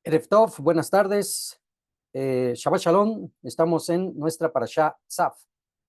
Erev Tov, buenas tardes. Shabbat Shalom. Estamos en nuestra parashá Tzaf.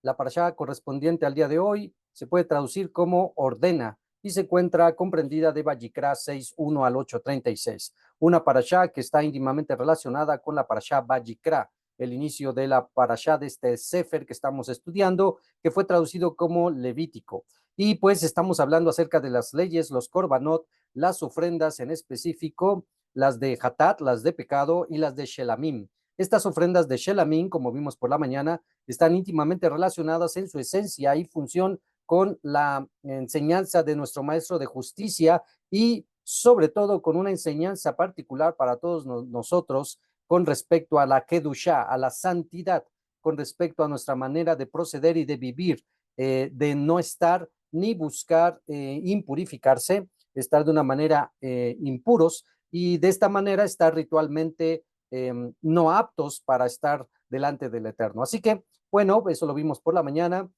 La parashá correspondiente al día de hoy se puede traducir como ordena y se encuentra comprendida de Vayikra 6:1 al 8:36. Una parashá que está íntimamente relacionada con la parashá Vayikra, el inicio de la parashá de este Sefer que estamos estudiando, que fue traducido como Levítico. Y pues estamos hablando acerca de las leyes, los korbanot, las ofrendas en específico, las de Hatat, las de pecado y las de Shelamim. Estas ofrendas de Shelamim, como vimos por la mañana, están íntimamente relacionadas en su esencia y función con la enseñanza de nuestro maestro de justicia y sobre todo con una enseñanza particular para todos nosotros con respecto a la Kedushá, a la santidad, con respecto a nuestra manera de proceder y de vivir, de no estar ni buscar impurificarse, estar de una manera impuros, y de esta manera estar ritualmente no aptos para estar delante del Eterno. Así que, bueno, eso lo vimos por la mañana.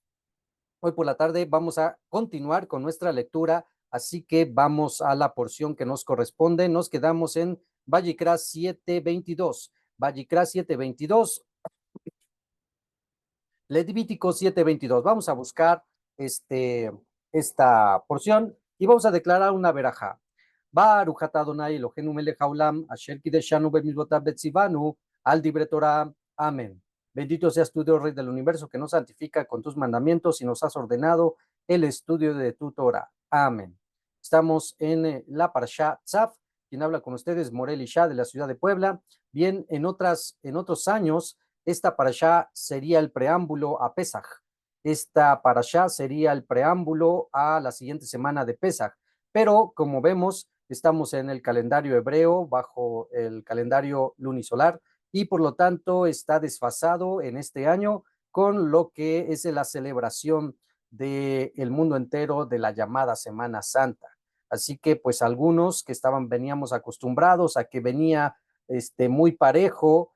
Hoy por la tarde vamos a continuar con nuestra lectura, así que vamos a la porción que nos corresponde. Nos quedamos en Vayikra 7:22. Vayikra 7:22, Levítico 7:22. Vamos a buscar esta porción y vamos a declarar una verajá. Baruch atah Adonai Eloheinu melech haolam, asher kideshanu bemizvotav betzivanu, al dibre Torah. Amén. Bendito seas tú, Dios Rey del universo, que nos santifica con tus mandamientos y nos has ordenado el estudio de tu Torah. Amén. Estamos en la Parashá Tzaf. Quien habla con ustedes, Morel Isha, de la ciudad de Puebla. Bien, en otros años, esta parashá sería el preámbulo a Pesaj. Esta parashá sería el preámbulo a la siguiente semana de Pesaj. Pero como vemos, estamos en el calendario hebreo bajo el calendario lunisolar y por lo tanto está desfasado en este año con lo que es la celebración del mundo entero de la llamada Semana Santa. Así que pues algunos que veníamos acostumbrados a que venía muy parejo,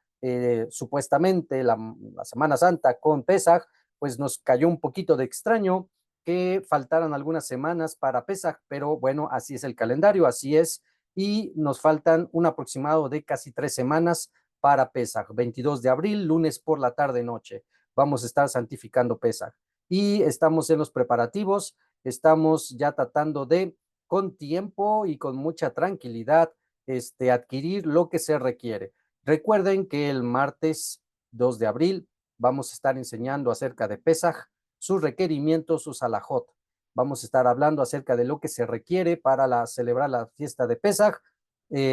supuestamente la Semana Santa con Pesaj, pues nos cayó un poquito de extraño que faltaran algunas semanas para Pesaj, pero bueno, así es el calendario, así es, y nos faltan un aproximado de casi 3 semanas para Pesaj. 22 de abril, lunes por la tarde-noche, vamos a estar santificando Pesaj. Y estamos en los preparativos, estamos ya tratando de, con tiempo y con mucha tranquilidad, adquirir lo que se requiere. Recuerden que el martes 2 de abril vamos a estar enseñando acerca de Pesaj, sus requerimientos, sus alajot. Vamos a estar hablando acerca de lo que se requiere para celebrar la fiesta de Pesaj.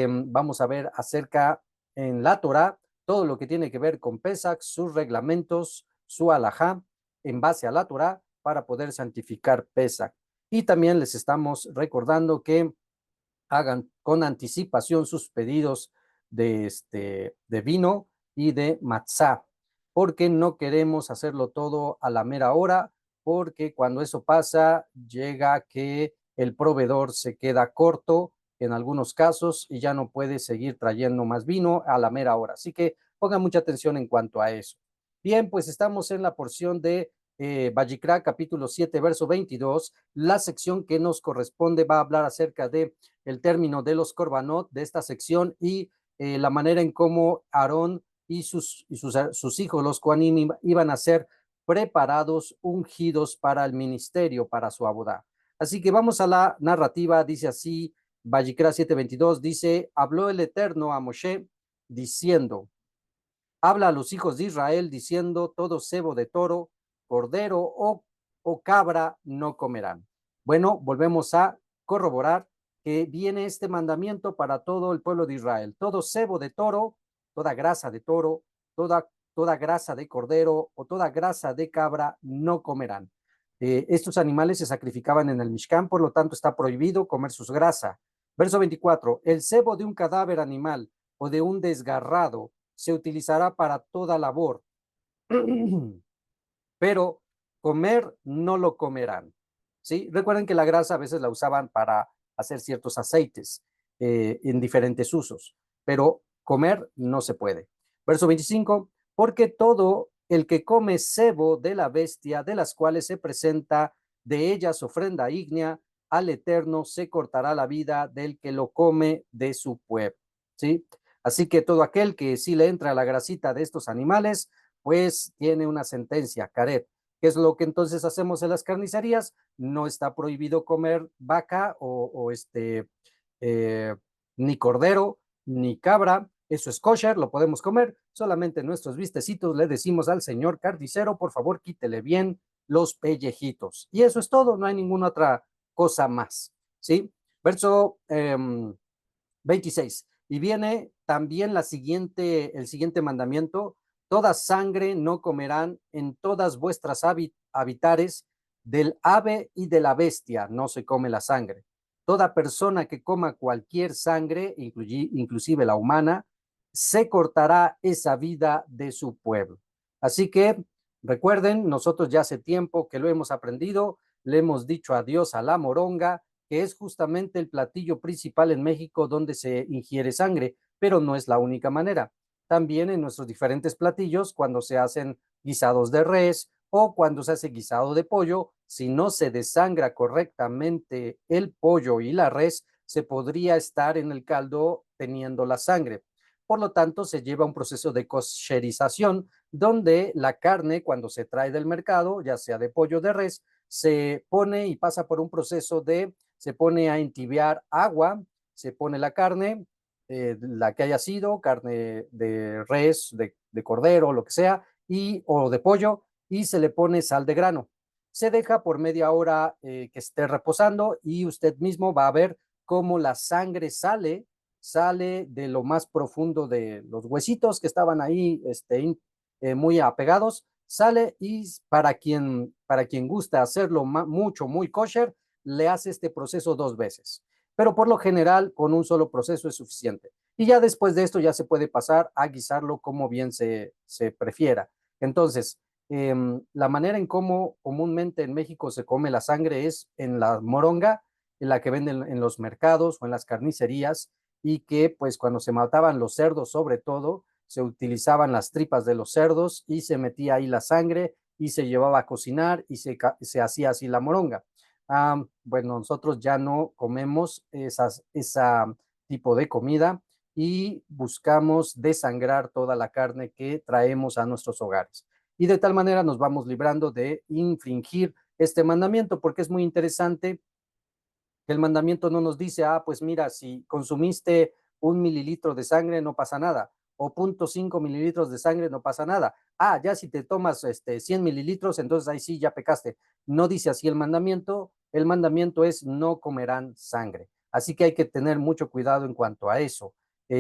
Vamos a ver acerca en la Torah todo lo que tiene que ver con Pesaj, sus reglamentos, su alajá, en base a la Torah para poder santificar Pesaj. Y también les estamos recordando que hagan con anticipación sus pedidos de vino y de matzá, porque no queremos hacerlo todo a la mera hora, porque cuando eso pasa, llega que el proveedor se queda corto en algunos casos y ya no puede seguir trayendo más vino a la mera hora. Así que pongan mucha atención en cuanto a eso. Bien, pues estamos en la porción de Vayikra, capítulo 7, verso 22. La sección que nos corresponde va a hablar acerca de el término de los korbanot de esta sección y la manera en cómo Aarón y sus hijos, los Kohanim, iban a ser preparados, ungidos para el ministerio, para su abodá. Así que vamos a la narrativa, dice así, Vayikra 7:22, dice, habló el Eterno a Moshe diciendo, habla a los hijos de Israel diciendo, todo cebo de toro, cordero o cabra no comerán. Bueno, volvemos a corroborar que viene este mandamiento para todo el pueblo de Israel. Todo cebo de toro, toda grasa de toro, toda grasa de cordero o toda grasa de cabra no comerán. Estos animales se sacrificaban en el Mishkan, por lo tanto está prohibido comer sus grasas. Verso 24, el cebo de un cadáver animal o de un desgarrado se utilizará para toda labor, pero comer no lo comerán. ¿Sí? Recuerden que la grasa a veces la usaban para hacer ciertos aceites en diferentes usos, pero comer no se puede. Verso 25, porque todo el que come cebo de la bestia, de las cuales se presenta de ellas ofrenda ígnea, al Eterno se cortará la vida del que lo come de su pueblo. ¿Sí? Así que todo aquel que sí le entra a la grasita de estos animales, pues tiene una sentencia, caret. ¿Qué es lo que entonces hacemos en las carnicerías? No está prohibido comer vaca eh, ni cordero, ni cabra. Eso es kosher, lo podemos comer. Solamente nuestros vistecitos le decimos al señor carnicero, por favor, quítele bien los pellejitos. Y eso es todo, no hay ninguna otra cosa más. ¿Sí? Verso 26. Y viene también el siguiente mandamiento: toda sangre no comerán en todas vuestras habitares, del ave y de la bestia no se come la sangre. Toda persona que coma cualquier sangre, inclusive la humana, se cortará esa vida de su pueblo. Así que recuerden, nosotros ya hace tiempo que lo hemos aprendido, le hemos dicho adiós a la moronga, que es justamente el platillo principal en México donde se ingiere sangre, pero no es la única manera. También en nuestros diferentes platillos, cuando se hacen guisados de res o cuando se hace guisado de pollo, si no se desangra correctamente el pollo y la res, se podría estar en el caldo teniendo la sangre. Por lo tanto, se lleva un proceso de kosherización donde la carne, cuando se trae del mercado, ya sea de pollo o de res, se pone y pasa por un proceso se pone a entibiar agua, se pone la carne, la que haya sido, carne de res, de cordero, lo que sea, o de pollo, y se le pone sal de grano. Se deja por media hora que esté reposando y usted mismo va a ver cómo la sangre sale de lo más profundo de los huesitos que estaban ahí muy apegados, sale y para quien gusta hacerlo mucho, muy kosher, le hace este proceso 2 veces. Pero por lo general, con un solo proceso es suficiente. Y ya después de esto ya se puede pasar a guisarlo como bien se prefiera. Entonces, la manera en cómo comúnmente en México se come la sangre es en la moronga, en la que venden en los mercados o en las carnicerías, y que pues cuando se mataban los cerdos sobre todo, se utilizaban las tripas de los cerdos y se metía ahí la sangre y se llevaba a cocinar y se hacía así la moronga. Bueno, nosotros ya no comemos esa tipo de comida y buscamos desangrar toda la carne que traemos a nuestros hogares. Y de tal manera nos vamos librando de infringir este mandamiento, porque es muy interesante que el mandamiento no nos dice, pues mira, si consumiste 1 mililitro de sangre no pasa nada, o 0.5 mililitros de sangre no pasa nada. Ya si te tomas 100 mililitros, entonces ahí sí ya pecaste. No dice así el mandamiento es no comerán sangre. Así que hay que tener mucho cuidado en cuanto a eso,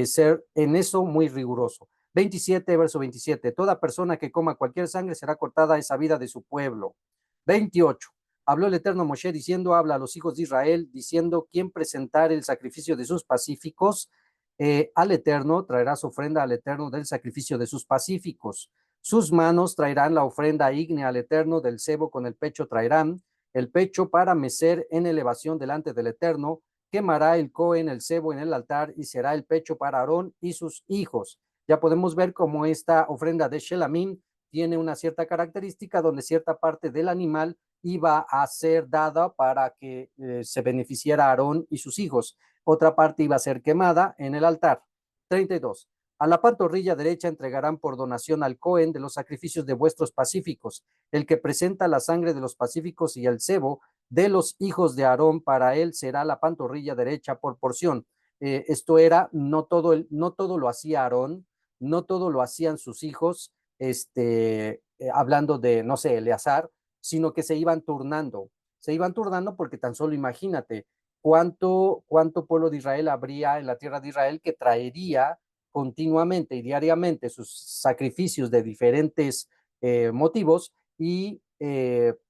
ser en eso muy riguroso. 27, verso 27, toda persona que coma cualquier sangre será cortada esa vida de su pueblo. 28, habló el Eterno a Moshe diciendo, habla a los hijos de Israel, diciendo, ¿quién presentar el sacrificio de sus pacíficos al Eterno? Traerá su ofrenda al Eterno del sacrificio de sus pacíficos. Sus manos traerán la ofrenda ígnea al Eterno, del cebo con el pecho traerán, el pecho para mecer en elevación delante del Eterno. Quemará el Cohen el cebo en el altar y será el pecho para Aarón y sus hijos. Ya podemos ver cómo esta ofrenda de Shelamim tiene una cierta característica donde cierta parte del animal iba a ser dada para que se beneficiara Aarón y sus hijos. Otra parte iba a ser quemada en el altar. 32. A la pantorrilla derecha entregarán por donación al Cohen de los sacrificios de vuestros pacíficos, el que presenta la sangre de los pacíficos y el cebo de los hijos de Aarón, para él será la pantorrilla derecha por porción. Esto era, no todo lo hacía Aarón, no todo lo hacían sus hijos, hablando de, no sé, Eleazar, sino que se iban turnando porque tan solo imagínate cuánto pueblo de Israel habría en la tierra de Israel que traería continuamente y diariamente sus sacrificios de diferentes motivos y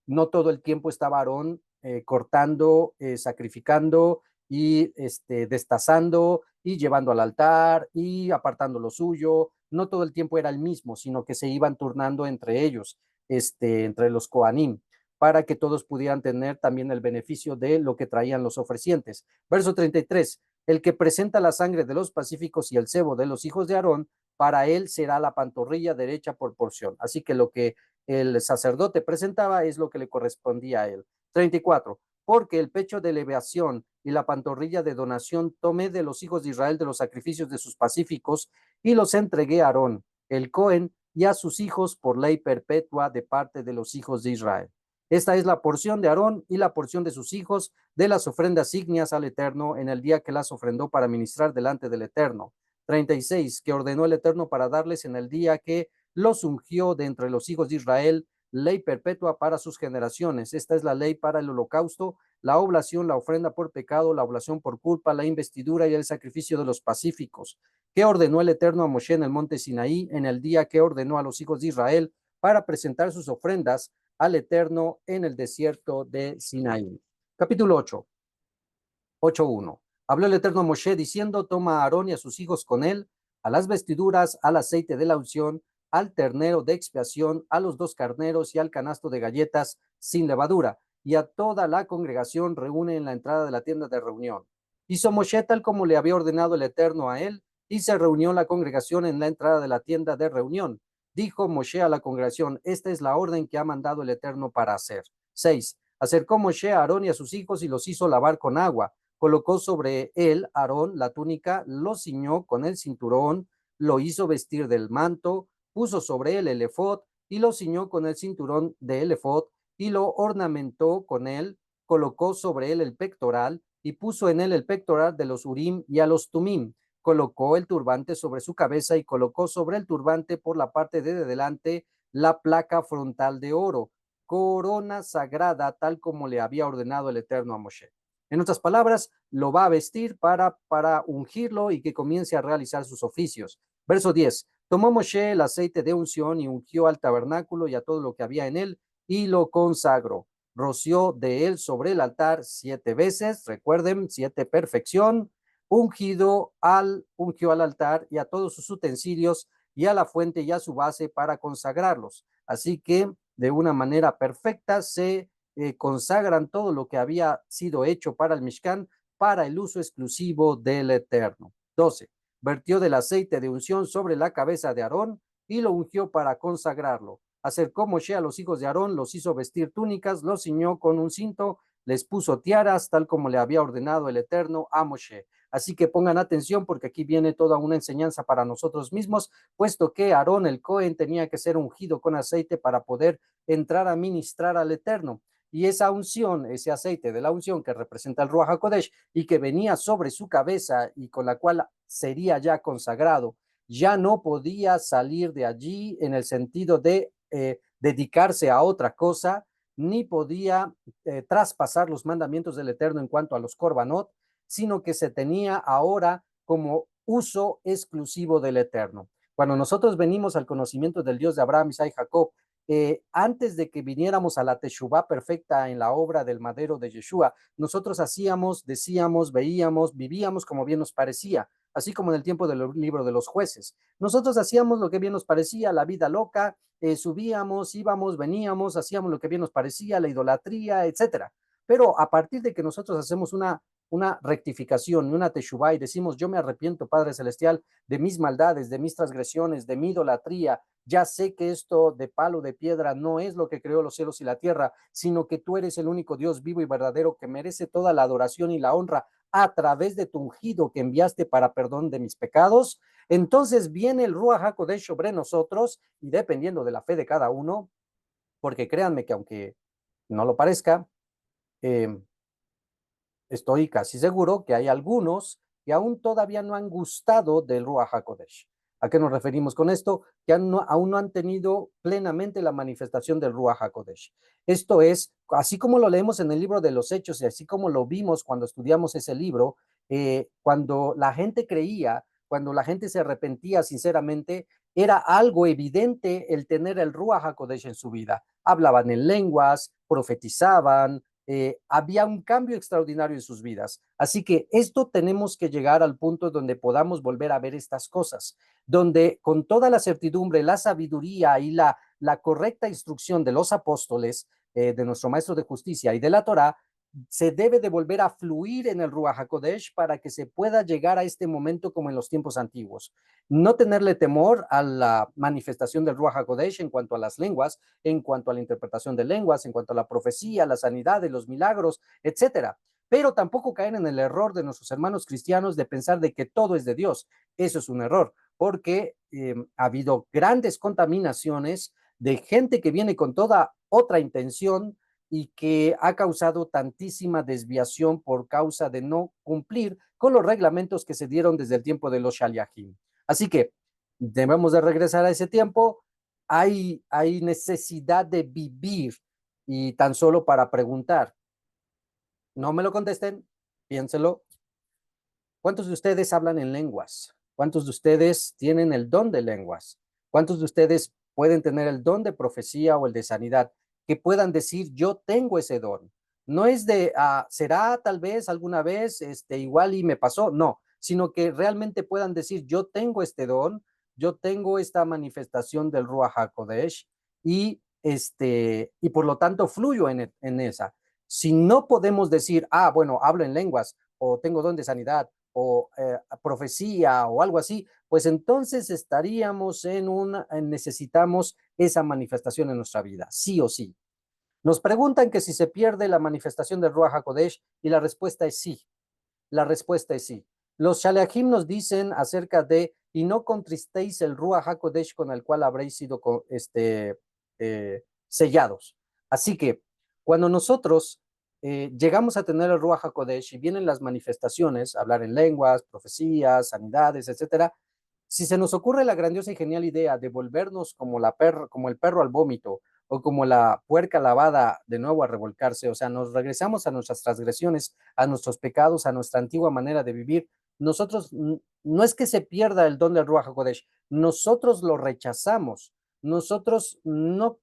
no todo el tiempo estaba Aarón cortando, sacrificando y destazando y llevando al altar y apartando lo suyo. No todo el tiempo era el mismo, sino que se iban turnando entre ellos, entre los Kohanim, para que todos pudieran tener también el beneficio de lo que traían los ofrecientes. Verso 33, el que presenta la sangre de los pacíficos y el cebo de los hijos de Aarón, para él será la pantorrilla derecha por porción. Así que lo que el sacerdote presentaba es lo que le correspondía a él. 34, porque el pecho de elevación y la pantorrilla de donación tomé de los hijos de Israel de los sacrificios de sus pacíficos y los entregué a Aarón, el Cohen, y a sus hijos por ley perpetua de parte de los hijos de Israel. Esta es la porción de Aarón y la porción de sus hijos de las ofrendas ígneas al Eterno en el día que las ofrendó para ministrar delante del Eterno. 36, que ordenó el Eterno para darles en el día que los ungió de entre los hijos de Israel, ley perpetua para sus generaciones. Esta es la ley para el holocausto, la oblación, la ofrenda por pecado, la oblación por culpa, la investidura y el sacrificio de los pacíficos, que ordenó el Eterno a Moshe en el monte Sinaí en el día que ordenó a los hijos de Israel para presentar sus ofrendas al Eterno en el desierto de Sinaí. Capítulo 8. 8.1. Habló el Eterno a Moshe diciendo, toma a Aarón y a sus hijos con él, a las vestiduras, al aceite de la unción, al ternero de expiación, a los 2 carneros y al canasto de galletas sin levadura, y a toda la congregación reúne en la entrada de la tienda de reunión. Hizo Moshe tal como le había ordenado el Eterno a él, y se reunió la congregación en la entrada de la tienda de reunión. Dijo Moshe a la congregación, esta es la orden que ha mandado el Eterno para hacer. 6. Acercó Moshe a Aarón y a sus hijos y los hizo lavar con agua. Colocó sobre él, Aarón, la túnica, lo ciñó con el cinturón, lo hizo vestir del manto, puso sobre él el efod y lo ciñó con el cinturón del efod y lo ornamentó con él, colocó sobre él el pectoral y puso en él el pectoral de los Urim y a los Tumim. Colocó el turbante sobre su cabeza y colocó sobre el turbante por la parte de delante la placa frontal de oro, corona sagrada, tal como le había ordenado el Eterno a Moshe. En otras palabras, lo va a vestir para ungirlo y que comience a realizar sus oficios. Verso 10. Tomó Moshe el aceite de unción y ungió al tabernáculo y a todo lo que había en él y lo consagró. Roció de él sobre el altar 7 veces, recuerden, 7 perfección, ungió al altar y a todos sus utensilios y a la fuente y a su base para consagrarlos. Así que de una manera perfecta se consagran todo lo que había sido hecho para el Mishkan para el uso exclusivo del Eterno. 12. Vertió del aceite de unción sobre la cabeza de Aarón y lo ungió para consagrarlo. Acercó Moshe a los hijos de Aarón, los hizo vestir túnicas, los ciñó con un cinto, les puso tiaras, tal como le había ordenado el Eterno a Moshe. Así que pongan atención porque aquí viene toda una enseñanza para nosotros mismos, puesto que Aarón el Cohen tenía que ser ungido con aceite para poder entrar a ministrar al Eterno. Y esa unción, ese aceite de la unción que representa el Ruach HaKodesh y que venía sobre su cabeza y con la cual sería ya consagrado, ya no podía salir de allí en el sentido de dedicarse a otra cosa, ni podía traspasar los mandamientos del Eterno en cuanto a los korbanot, sino que se tenía ahora como uso exclusivo del Eterno. Cuando nosotros venimos al conocimiento del Dios de Abraham, Isaac y Jacob, antes de que viniéramos a la Teshuvá perfecta en la obra del madero de Yeshua, nosotros hacíamos, decíamos, veíamos, vivíamos como bien nos parecía, así como en el tiempo del libro de los jueces. Nosotros hacíamos lo que bien nos parecía, la vida loca, subíamos, íbamos, veníamos, hacíamos lo que bien nos parecía, la idolatría, etcétera. Pero a partir de que nosotros hacemos una rectificación, una teshuvá y decimos, yo me arrepiento, Padre Celestial, de mis maldades, de mis transgresiones, de mi idolatría, ya sé que esto de palo de piedra no es lo que creó los cielos y la tierra, sino que tú eres el único Dios vivo y verdadero que merece toda la adoración y la honra a través de tu ungido que enviaste para perdón de mis pecados. Entonces viene el Ruach HaKodesh sobre nosotros y dependiendo de la fe de cada uno, porque créanme que aunque no lo parezca, estoy casi seguro que hay algunos que aún todavía no han gustado del Ruach HaKodesh. ¿A qué nos referimos con esto? Que aún no han tenido plenamente la manifestación del Ruach HaKodesh. Esto es, así como lo leemos en el libro de los Hechos y así como lo vimos cuando estudiamos ese libro, cuando la gente creía, cuando la gente se arrepentía sinceramente, era algo evidente el tener el Ruach HaKodesh en su vida. Hablaban en lenguas, profetizaban, había un cambio extraordinario en sus vidas. Así que esto tenemos que llegar al punto donde podamos volver a ver estas cosas, donde con toda la certidumbre, la sabiduría y la correcta instrucción de los apóstoles, de nuestro maestro de justicia y de la Torá, se debe de volver a fluir en el Ruach HaKodesh para que se pueda llegar a este momento como en los tiempos antiguos. No tenerle temor a la manifestación del Ruach HaKodesh en cuanto a las lenguas, en cuanto a la interpretación de lenguas, en cuanto a la profecía, la sanidad, los milagros, etcétera. pero tampoco caer en el error de nuestros hermanos cristianos de pensar de que todo es de Dios. Eso es un error, porque ha habido grandes contaminaciones de gente que viene con toda otra intención y que ha causado tantísima desviación por causa de no cumplir con los reglamentos que se dieron desde el tiempo de los Shaliachim. Así que debemos de regresar a ese tiempo. Hay necesidad de vivir y tan solo para preguntar. No me lo contesten, piénselo. ¿Cuántos de ustedes hablan en lenguas? ¿Cuántos de ustedes tienen el don de lenguas? ¿Cuántos de ustedes pueden tener el don de profecía o el de sanidad? Que puedan decir, yo tengo ese don. No es de, será tal vez alguna vez, igual y me pasó. No, sino que realmente puedan decir, yo tengo este don, yo tengo esta manifestación del Ruach HaKodesh y por lo tanto fluyo en esa. Si no podemos decir, bueno, hablo en lenguas o tengo don de sanidad o profecía o algo así, pues entonces estaríamos necesitamos esa manifestación en nuestra vida, sí o sí. Nos preguntan que si se pierde la manifestación del Ruach HaKodesh y la respuesta es sí. La respuesta es sí. Los Shaliachim nos dicen acerca de, y no contristéis el Ruach HaKodesh con el cual habréis sido sellados. Así que cuando nosotros llegamos a tener el Ruach HaKodesh y vienen las manifestaciones, hablar en lenguas, profecías, sanidades, etcétera, si se nos ocurre la grandiosa y genial idea de volvernos como el perro al vómito o como la puerca lavada de nuevo a revolcarse, o sea, nos regresamos a nuestras transgresiones, a nuestros pecados, a nuestra antigua manera de vivir, nosotros no es que se pierda el don del Ruach HaKodesh, nosotros lo rechazamos, nosotros no,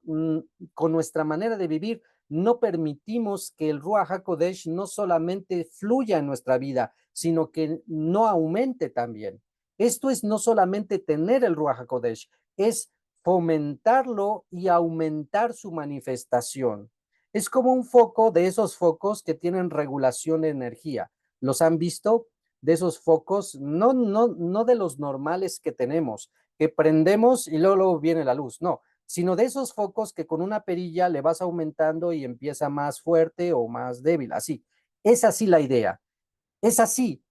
con nuestra manera de vivir, no permitimos que el Ruach HaKodesh no solamente fluya en nuestra vida, sino que no aumente también. Esto es no solamente tener el Ruach HaKodesh, es fomentarlo y aumentar su manifestación. Es como un foco de esos focos que tienen regulación de energía. ¿Los han visto? De esos focos, no de los normales que tenemos, que prendemos y luego viene la luz, no, sino de esos focos que con una perilla le vas aumentando y empieza más fuerte o más débil, así. Es así la idea. Es así.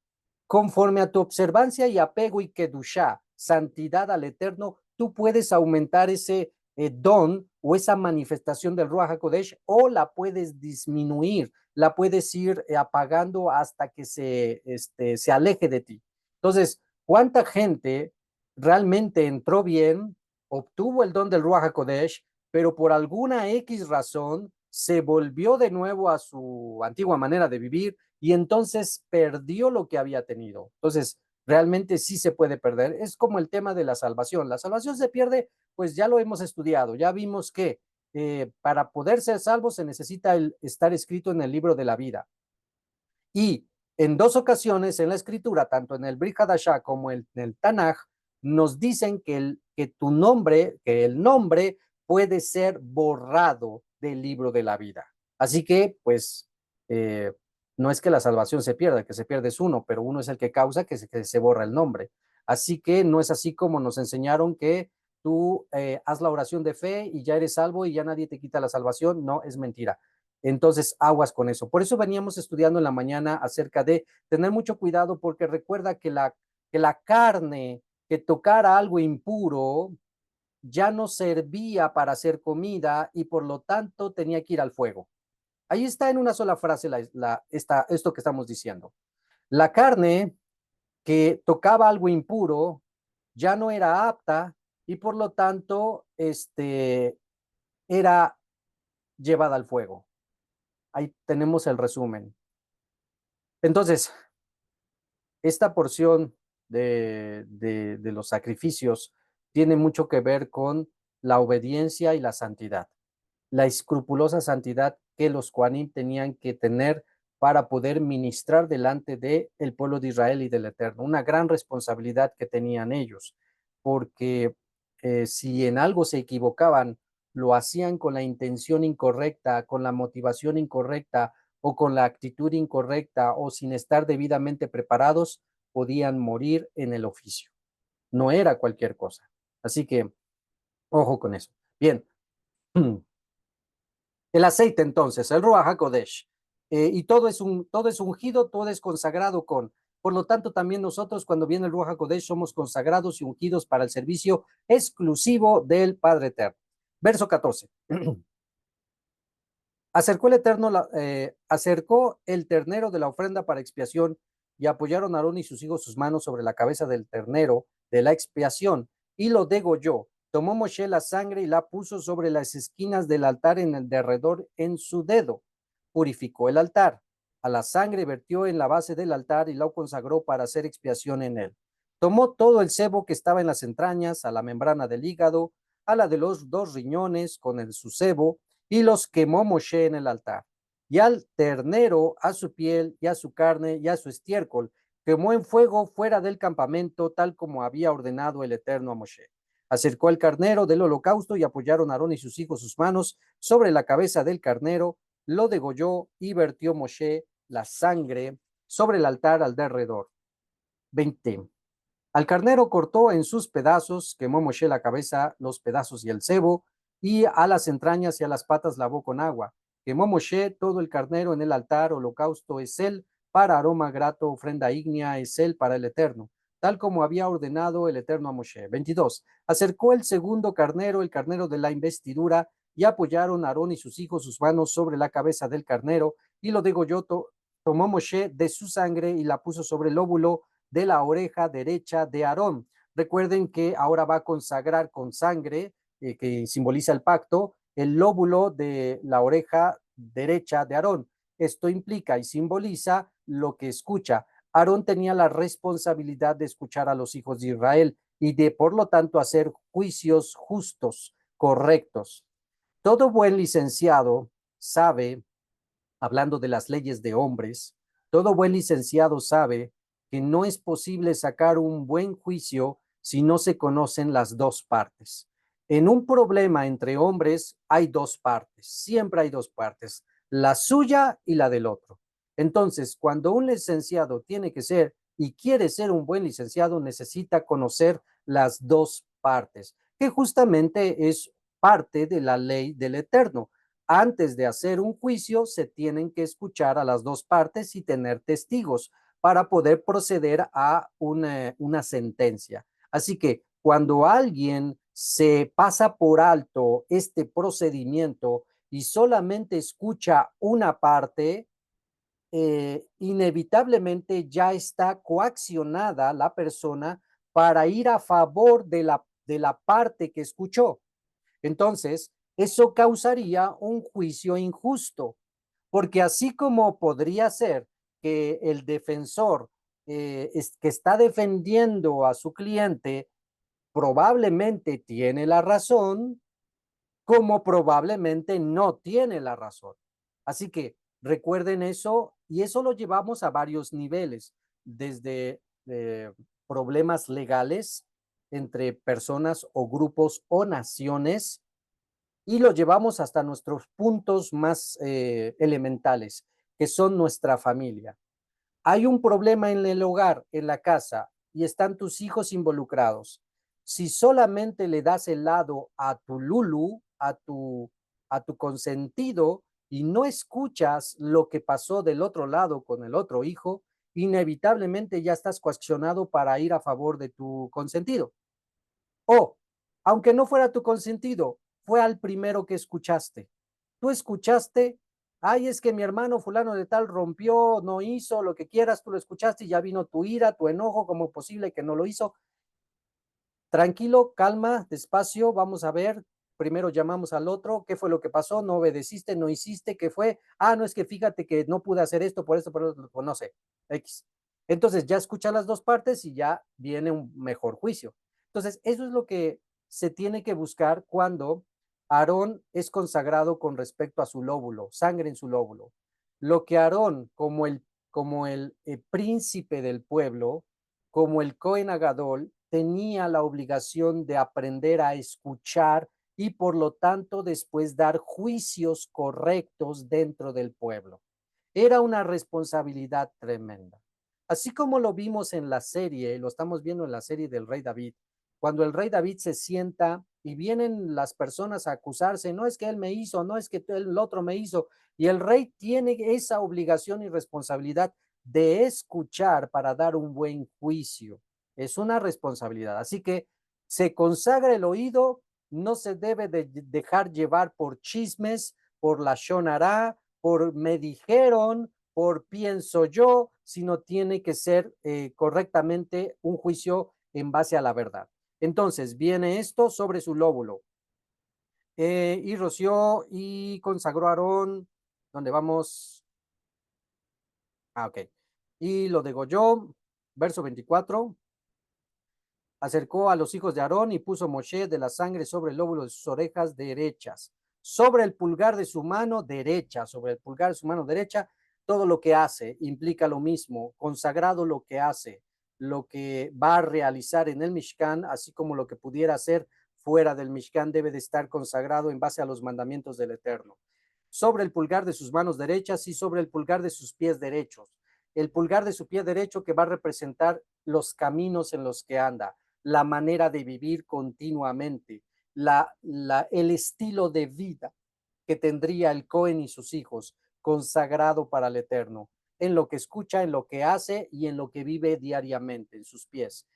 Conforme a tu observancia y apego y kedushá, santidad al Eterno, tú puedes aumentar ese don o esa manifestación del Ruach HaKodesh o la puedes disminuir, la puedes ir apagando hasta que se aleje de ti. Entonces, ¿cuánta gente realmente entró bien, obtuvo el don del Ruach HaKodesh, pero por alguna X razón se volvió de nuevo a su antigua manera de vivir y entonces perdió lo que había tenido? Entonces, realmente sí se puede perder. Es como el tema de la salvación. La salvación se pierde, pues ya lo hemos estudiado, ya vimos que para poder ser salvo se necesita estar escrito en el libro de la vida. Y en dos ocasiones en la escritura, tanto en el Brit Hadashah como en el Tanaj, nos dicen que el nombre puede ser borrado del libro de la vida. Así que, pues, no es que la salvación se pierda, que se pierde es uno, pero uno es el que causa que se borra el nombre. Así que no es así como nos enseñaron que tú haz la oración de fe y ya eres salvo y ya nadie te quita la salvación. No, es mentira. Entonces, aguas con eso. Por eso veníamos estudiando en la mañana acerca de tener mucho cuidado, porque recuerda que la carne que tocara algo impuro ya no servía para hacer comida y por lo tanto tenía que ir al fuego. Ahí está en una sola frase esto que estamos diciendo. La carne que tocaba algo impuro ya no era apta y por lo tanto era llevada al fuego. Ahí tenemos el resumen. Entonces, esta porción de los sacrificios tiene mucho que ver con la obediencia y la santidad, la escrupulosa santidad que los Kohanim tenían que tener para poder ministrar delante del pueblo de Israel y del Eterno. Una gran responsabilidad que tenían ellos, porque si en algo se equivocaban, lo hacían con la intención incorrecta, con la motivación incorrecta o con la actitud incorrecta o sin estar debidamente preparados, podían morir en el oficio. No era cualquier cosa. Así que, ojo con eso. Bien. El aceite entonces, el Ruach HaKodesh. y todo es ungido, todo es consagrado con. Por lo tanto, también nosotros, cuando viene el Ruach HaKodesh, somos consagrados y ungidos para el servicio exclusivo del Padre Eterno. Verso 14. Acercó el ternero de la ofrenda para expiación y apoyaron a Aarón y sus hijos sus manos sobre la cabeza del ternero de la expiación y lo degolló. Tomó Moshe la sangre y la puso sobre las esquinas del altar en el derredor en su dedo. Purificó el altar. A la sangre vertió en la base del altar y la consagró para hacer expiación en él. Tomó todo el sebo que estaba en las entrañas, a la membrana del hígado, a la de los dos riñones con su sebo, y los quemó Moshe en el altar. Y al ternero, a su piel y a su carne y a su estiércol, quemó en fuego fuera del campamento, tal como había ordenado el Eterno a Moshe. Acercó el carnero del holocausto y apoyaron a Aarón y sus hijos sus manos sobre la cabeza del carnero, lo degolló y vertió Moshe la sangre sobre el altar al derredor. 20. Al carnero cortó en sus pedazos, quemó Moshe la cabeza, los pedazos y el cebo, y a las entrañas y a las patas lavó con agua. Quemó Moshe todo el carnero en el altar, holocausto es él, para aroma grato, ofrenda ígnea es él para el Eterno, tal como había ordenado el Eterno a Moshe. 22. Acercó el segundo carnero, el carnero de la investidura, y apoyaron a Aarón y sus hijos sus manos sobre la cabeza del carnero, y lo degolló, tomó Moshe de su sangre y la puso sobre el óvulo de la oreja derecha de Aarón. Recuerden que ahora va a consagrar con sangre, que simboliza el pacto, el lóbulo de la oreja derecha de Aarón. Esto implica y simboliza lo que escucha. Aarón tenía la responsabilidad de escuchar a los hijos de Israel y de, por lo tanto, hacer juicios justos, correctos. Todo buen licenciado sabe, hablando de las leyes de hombres, todo buen licenciado sabe que no es posible sacar un buen juicio si no se conocen las dos partes. En un problema entre hombres hay dos partes, siempre hay dos partes, la suya y la del otro. Entonces, cuando un licenciado tiene que ser y quiere ser un buen licenciado, necesita conocer las dos partes, que justamente es parte de la ley del Eterno. Antes de hacer un juicio, se tienen que escuchar a las dos partes y tener testigos para poder proceder a una sentencia. Así que cuando alguien se pasa por alto este procedimiento y solamente escucha una parte, inevitablemente ya está coaccionada la persona para ir a favor de la parte que escuchó. Entonces, eso causaría un juicio injusto, porque así como podría ser que el defensor que está defendiendo a su cliente probablemente tiene la razón, como probablemente no tiene la razón. Así que recuerden eso y eso lo llevamos a varios niveles, desde problemas legales entre personas o grupos o naciones, y lo llevamos hasta nuestros puntos más elementales, que son nuestra familia. Hay un problema en el hogar, en la casa, y están tus hijos involucrados. Si solamente le das el lado a tu Lulu, a tu consentido, y no escuchas lo que pasó del otro lado con el otro hijo, inevitablemente ya estás coaccionado para ir a favor de tu consentido. O, aunque no fuera tu consentido, fue al primero que escuchaste. Tú escuchaste, ay, es que mi hermano fulano de tal rompió, no hizo, lo que quieras, tú lo escuchaste y ya vino tu ira, tu enojo, como posible que no lo hizo. Tranquilo, calma, despacio, vamos a ver. Primero llamamos al otro, ¿qué fue lo que pasó? ¿No obedeciste? ¿No hiciste? ¿Qué fue? Ah, no, es que fíjate que no pude hacer esto, por eso, pues no sé, X. Entonces ya escucha las dos partes y ya viene un mejor juicio. Entonces, eso es lo que se tiene que buscar cuando Aarón es consagrado con respecto a su lóbulo, sangre en su lóbulo. Lo que Aarón, como el príncipe del pueblo, como el Cohen Agadol, tenía la obligación de aprender a escuchar y por lo tanto después dar juicios correctos dentro del pueblo. Era una responsabilidad tremenda. Así como lo vimos en la serie, lo estamos viendo en la serie del Rey David, cuando el rey David se sienta y vienen las personas a acusarse, no es que él me hizo, no es que el otro me hizo, y el rey tiene esa obligación y responsabilidad de escuchar para dar un buen juicio. Es una responsabilidad. Así que se consagra el oído, no se debe de dejar llevar por chismes, por la shonará, por me dijeron, por pienso yo, sino tiene que ser correctamente un juicio en base a la verdad. Entonces, viene esto sobre su lóbulo. Y roció y consagró a Aarón, donde vamos. Ok. Y lo degolló, verso 24. Acercó a los hijos de Aarón y puso Moshe de la sangre sobre el lóbulo de sus orejas derechas, sobre el pulgar de su mano derecha, sobre el pulgar de su mano derecha, todo lo que hace implica lo mismo, consagrado lo que hace, lo que va a realizar en el Mishkan, así como lo que pudiera hacer fuera del Mishkan, debe de estar consagrado en base a los mandamientos del Eterno. Sobre el pulgar de sus manos derechas y sobre el pulgar de sus pies derechos. El pulgar de su pie derecho que va a representar los caminos en los que anda, la manera de vivir continuamente, el estilo de vida que tendría el Cohen y sus hijos, consagrado para el Eterno, en lo que escucha, en lo que hace y en lo que vive diariamente, en sus pies.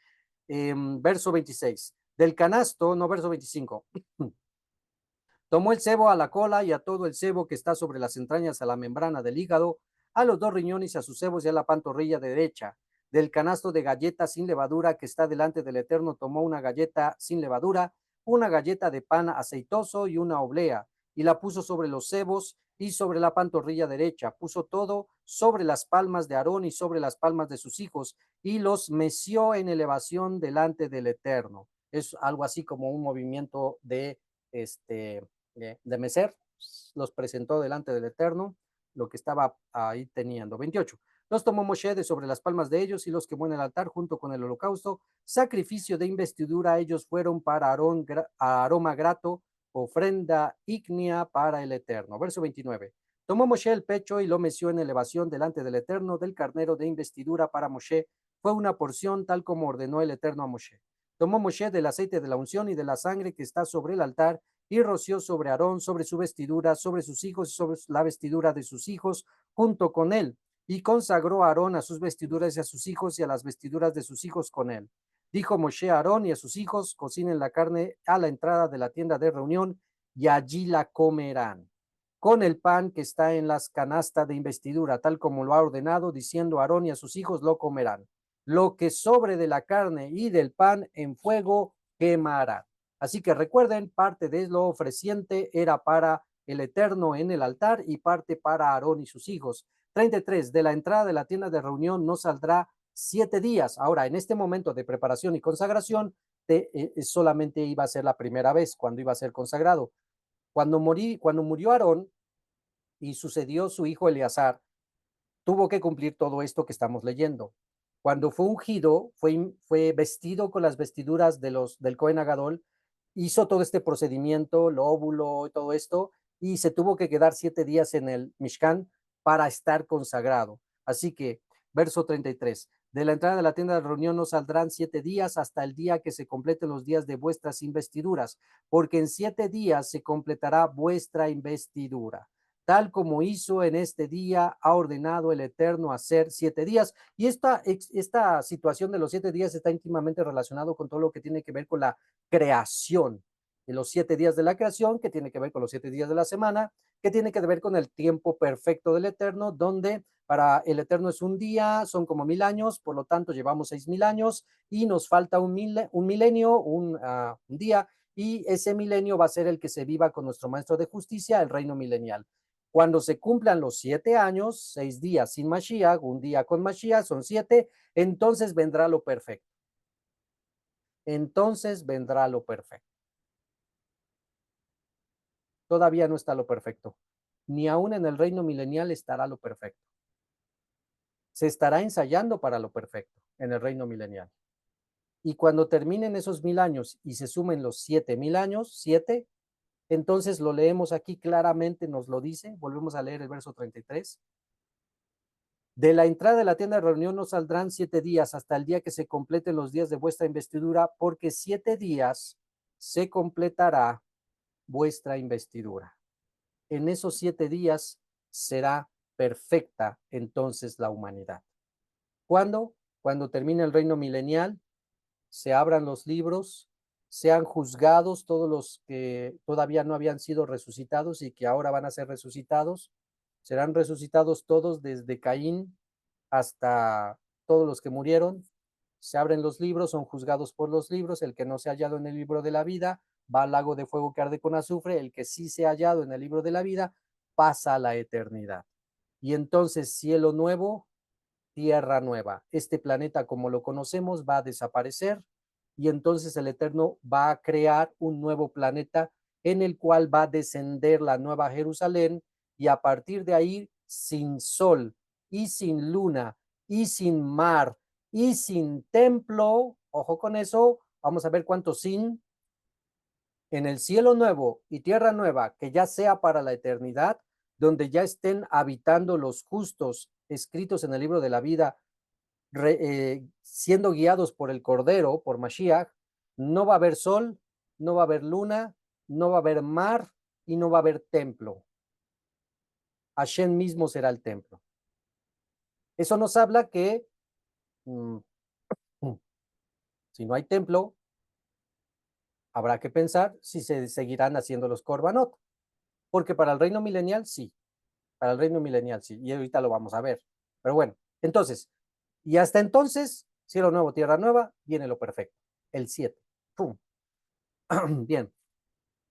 Verso 26. Del canasto, no, verso 25. Tomó el cebo a la cola y a todo el cebo que está sobre las entrañas a la membrana del hígado, a los dos riñones, a sus cebos y a la pantorrilla derecha. Del canasto de galletas sin levadura que está delante del Eterno, tomó una galleta sin levadura, una galleta de pan aceitoso y una oblea, y la puso sobre los cebos y sobre la pantorrilla derecha. Puso todo sobre las palmas de Aarón y sobre las palmas de sus hijos, y los meció en elevación delante del Eterno. Es algo así como un movimiento de de mecer, los presentó delante del Eterno, lo que estaba ahí teniendo. 28. Los tomó Moshe de sobre las palmas de ellos y los quemó en el altar junto con el holocausto. Sacrificio de investidura, ellos fueron para Aarón aroma grato, ofrenda ígnea para el Eterno. Verso 29. Tomó Moshe el pecho y lo meció en elevación delante del Eterno del carnero de investidura para Moshe. Fue una porción tal como ordenó el Eterno a Moshe. Tomó Moshe del aceite de la unción y de la sangre que está sobre el altar y roció sobre Aarón, sobre su vestidura, sobre sus hijos y sobre la vestidura de sus hijos, junto con él. Y consagró a Aarón a sus vestiduras y a sus hijos y a las vestiduras de sus hijos con él. Dijo Moshe a Aarón y a sus hijos, cocinen la carne a la entrada de la tienda de reunión y allí la comerán, con el pan que está en las canastas de investidura, tal como lo ha ordenado, diciendo a Aarón y a sus hijos lo comerán. Lo que sobre de la carne y del pan en fuego quemarán. Así que recuerden, parte de lo ofreciente era para el Eterno en el altar y parte para Aarón y sus hijos. 33. De la entrada de la tienda de reunión no saldrá 7 días. Ahora, en este momento de preparación y consagración, solamente iba a ser la primera vez cuando iba a ser consagrado. Cuando murió Aarón y sucedió su hijo Eleazar, tuvo que cumplir todo esto que estamos leyendo. Cuando fue ungido, fue vestido con las vestiduras del Cohen Agadol, hizo todo este procedimiento, lóbulo y todo esto, y se tuvo que quedar 7 días en el Mishkan para estar consagrado. Así que, verso 33, de la entrada de la tienda de reunión no saldrán 7 días hasta el día que se completen los días de vuestras investiduras, porque en 7 días se completará vuestra investidura. Tal como hizo en este día, ha ordenado el Eterno hacer 7 días. Y esta situación de los 7 días está íntimamente relacionado con todo lo que tiene que ver con la creación, de los 7 días de la creación, que tiene que ver con los 7 días de la semana, que tiene que ver con el tiempo perfecto del Eterno, donde para el Eterno es un día, son como 1000 años, por lo tanto llevamos 6000 años y nos falta un milenio, un día, y ese milenio va a ser el que se viva con nuestro Maestro de Justicia, el reino milenial. Cuando se cumplan los 7 años, 6 días sin Mashiach, un día con Mashiach, son 7, entonces vendrá lo perfecto. Entonces vendrá lo perfecto. Todavía no está lo perfecto. Ni aún en el reino milenial estará lo perfecto. Se estará ensayando para lo perfecto en el reino milenial. Y cuando terminen esos 1000 años y se sumen los 7000 años, 7, entonces lo leemos aquí claramente, nos lo dice. Volvemos a leer el verso 33. De la entrada de la tienda de reunión no saldrán 7 días hasta el día que se completen los días de vuestra investidura, porque 7 días se completará vuestra investidura. En esos 7 días será perfecta entonces la humanidad. ¿Cuándo? Cuando termine el reino milenial, se abran los libros, sean juzgados todos los que todavía no habían sido resucitados y que ahora van a ser resucitados. Serán resucitados todos desde Caín hasta todos los que murieron. Se abren los libros, son juzgados por los libros. El que no se ha hallado en el libro de la vida va al lago de fuego que arde con azufre. El que sí se ha hallado en el libro de la vida pasa a la eternidad. Y entonces cielo nuevo, tierra nueva. Este planeta como lo conocemos va a desaparecer y entonces el Eterno va a crear un nuevo planeta en el cual va a descender la nueva Jerusalén y a partir de ahí sin sol y sin luna y sin mar y sin templo, ojo con eso, vamos a ver cuántos sin, en el cielo nuevo y tierra nueva, que ya sea para la eternidad, donde ya estén habitando los justos escritos en el libro de la vida, siendo guiados por el Cordero, por Mashiach, no va a haber sol, no va a haber luna, no va a haber mar y no va a haber templo. Hashem mismo será el templo. Eso nos habla que si no hay templo, habrá que pensar si se seguirán haciendo los korbanot, porque para el reino milenial sí, para el reino milenial sí, y ahorita lo vamos a ver. Pero bueno, entonces, y hasta entonces, cielo nuevo, tierra nueva, viene lo perfecto, el 7. ¡Pum! Bien,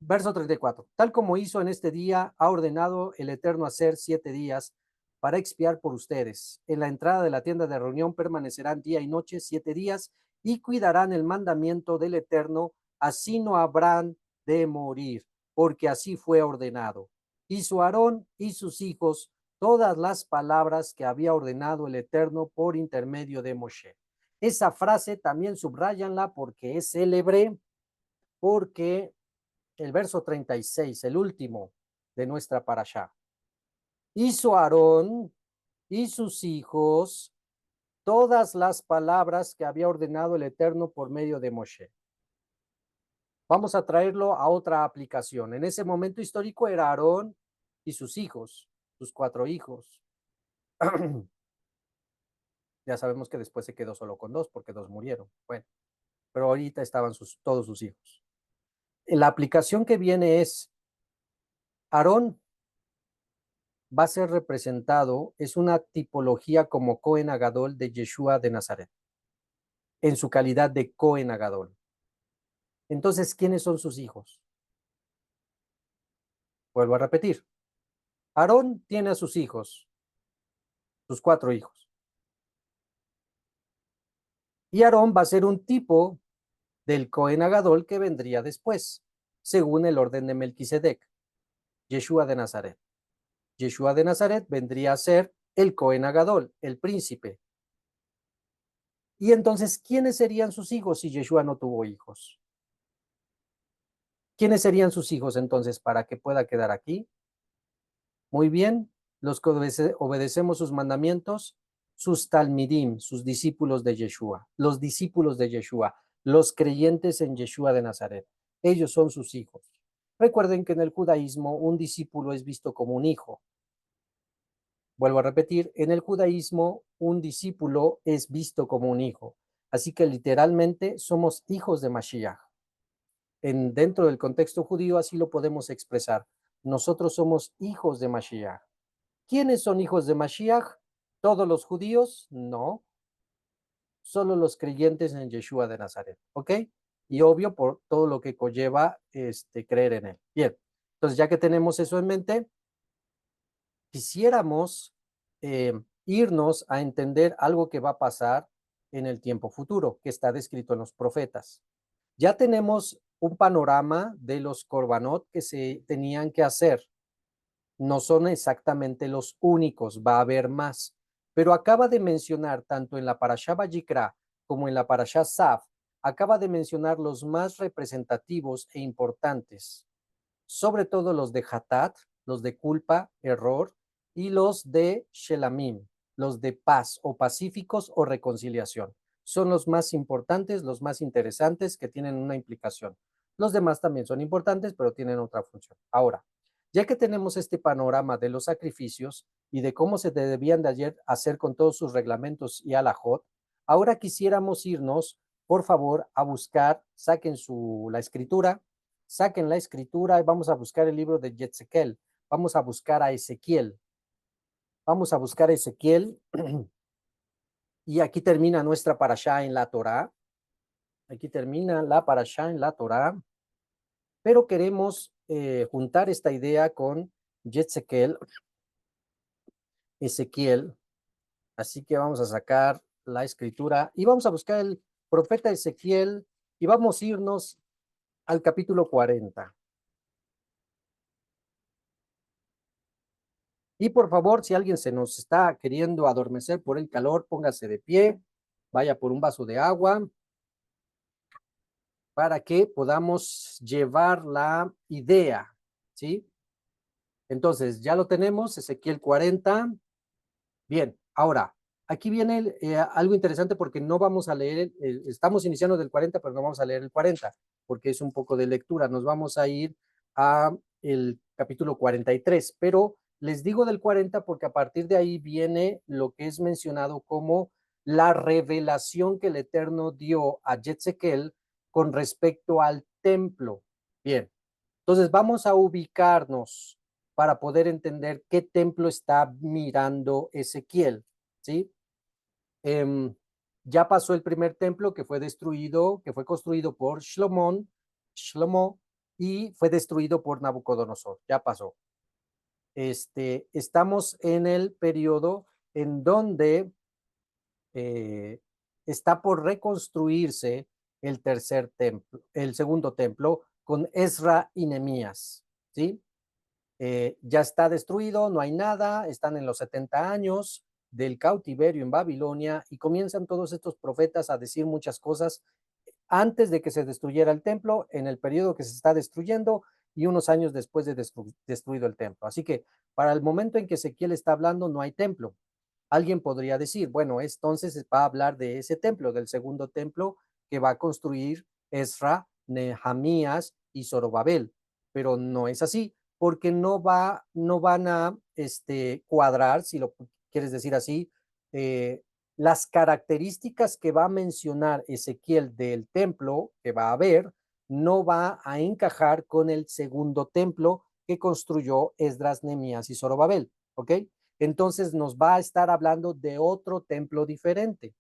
verso 34. Tal como hizo en este día, ha ordenado el Eterno hacer 7 días para expiar por ustedes. En la entrada de la tienda de reunión permanecerán día y noche 7 días y cuidarán el mandamiento del Eterno, así no habrán de morir, porque así fue ordenado. Hizo Aarón y sus hijos todas las palabras que había ordenado el Eterno por intermedio de Moshe. Esa frase también subrayanla porque es célebre, porque el verso 36, el último de nuestra parashá. Hizo Aarón y sus hijos todas las palabras que había ordenado el Eterno por medio de Moshe. Vamos a traerlo a otra aplicación. En ese momento histórico era Aarón y sus hijos, sus 4 hijos. Ya sabemos que después se quedó solo con 2 porque 2 murieron. Bueno, pero ahorita estaban todos sus hijos. La aplicación que viene es Aarón va a ser representado, es una tipología como Cohen Agadol de Yeshua de Nazaret, en su calidad de Cohen Agadol. Entonces, ¿quiénes son sus hijos? Vuelvo a repetir. Aarón tiene a sus hijos, sus 4 hijos. Y Aarón va a ser un tipo del Cohen Agadol que vendría después, según el orden de Melquisedec, Yeshua de Nazaret. Yeshua de Nazaret vendría a ser el Cohen Agadol, el príncipe. Y entonces, ¿quiénes serían sus hijos si Yeshua no tuvo hijos? ¿Quiénes serían sus hijos entonces para que pueda quedar aquí? Muy bien, los que obedecemos sus mandamientos, sus talmidim, sus discípulos de Yeshua, los discípulos de Yeshua, los creyentes en Yeshua de Nazaret. Ellos son sus hijos. Recuerden que en el judaísmo un discípulo es visto como un hijo. Vuelvo a repetir, en el judaísmo un discípulo es visto como un hijo. Así que literalmente somos hijos de Mashiach. Dentro del contexto judío así lo podemos expresar. Nosotros somos hijos de Mashiach. ¿Quiénes son hijos de Mashiach? ¿Todos los judíos? No. Solo los creyentes en Yeshua de Nazaret. ¿Ok? Y obvio por todo lo que conlleva creer en él. Bien. Entonces, ya que tenemos eso en mente, quisiéramos irnos a entender algo que va a pasar en el tiempo futuro, que está descrito en los profetas. Ya tenemos un panorama de los korbanot que se tenían que hacer. No son exactamente los únicos, va a haber más. Pero acaba de mencionar, tanto en la Parashá Vayikra como en la Parashá Saf, acaba de mencionar los más representativos e importantes, sobre todo los de Hatat, los de culpa, error, y los de Shelamim, los de paz o pacíficos o reconciliación. Son los más importantes, los más interesantes que tienen una implicación. Los demás también son importantes, pero tienen otra función. Ahora, ya que tenemos este panorama de los sacrificios y de cómo se debían de ayer hacer con todos sus reglamentos y alajot, ahora quisiéramos irnos, por favor, a buscar, saquen la escritura, saquen la escritura y vamos a buscar el libro de Yetzekel. Vamos a buscar a Ezequiel. Vamos a buscar a Ezequiel. Y aquí termina nuestra parashá en la Torá. Aquí termina la parashá en la Torá. Pero queremos juntar esta idea con Yetzekel, Ezequiel. Así que vamos a sacar la escritura y vamos a buscar el profeta Ezequiel y vamos a irnos al capítulo 40. Y por favor, si alguien se nos está queriendo adormecer por el calor, póngase de pie, vaya por un vaso de agua para que podamos llevar la idea, ¿sí? Entonces, ya lo tenemos, Ezequiel 40. Bien, ahora, aquí viene algo interesante porque no vamos a leer, estamos iniciando del 40, pero no vamos a leer el 40, porque es un poco de lectura. Nos vamos a ir a el capítulo 43, pero les digo del 40 porque a partir de ahí viene lo que es mencionado como la revelación que el Eterno dio a Yetzekel con respecto al templo. Bien, entonces vamos a ubicarnos para poder entender qué templo está mirando Ezequiel, ¿sí? Ya pasó el primer templo que fue destruido, que fue construido por Shlomo, y fue destruido por Nabucodonosor, ya pasó. Estamos en el periodo en donde está por reconstruirse el tercer templo, el segundo templo, con Ezra y Nehemías, ¿sí? Ya está destruido, no hay nada, están en los 70 años del cautiverio en Babilonia y comienzan todos estos profetas a decir muchas cosas antes de que se destruyera el templo, en el periodo que se está destruyendo y unos años después de destruido el templo. Así que para el momento en que Ezequiel está hablando no hay templo. Alguien podría decir, bueno, entonces va a hablar de ese templo, del segundo templo que va a construir Ezra, Nehemías y Zorobabel, pero no es así, porque no van a cuadrar, si lo quieres decir así, las características que va a mencionar Ezequiel del templo que va a haber, no va a encajar con el segundo templo que construyó Esdras, Nehemías y Zorobabel, ¿ok? Entonces nos va a estar hablando de otro templo diferente,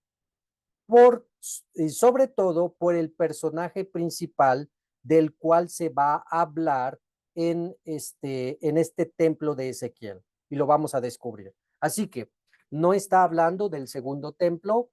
sobre todo por el personaje principal del cual se va a hablar en este templo de Ezequiel, y lo vamos a descubrir. Así que no está hablando del segundo templo,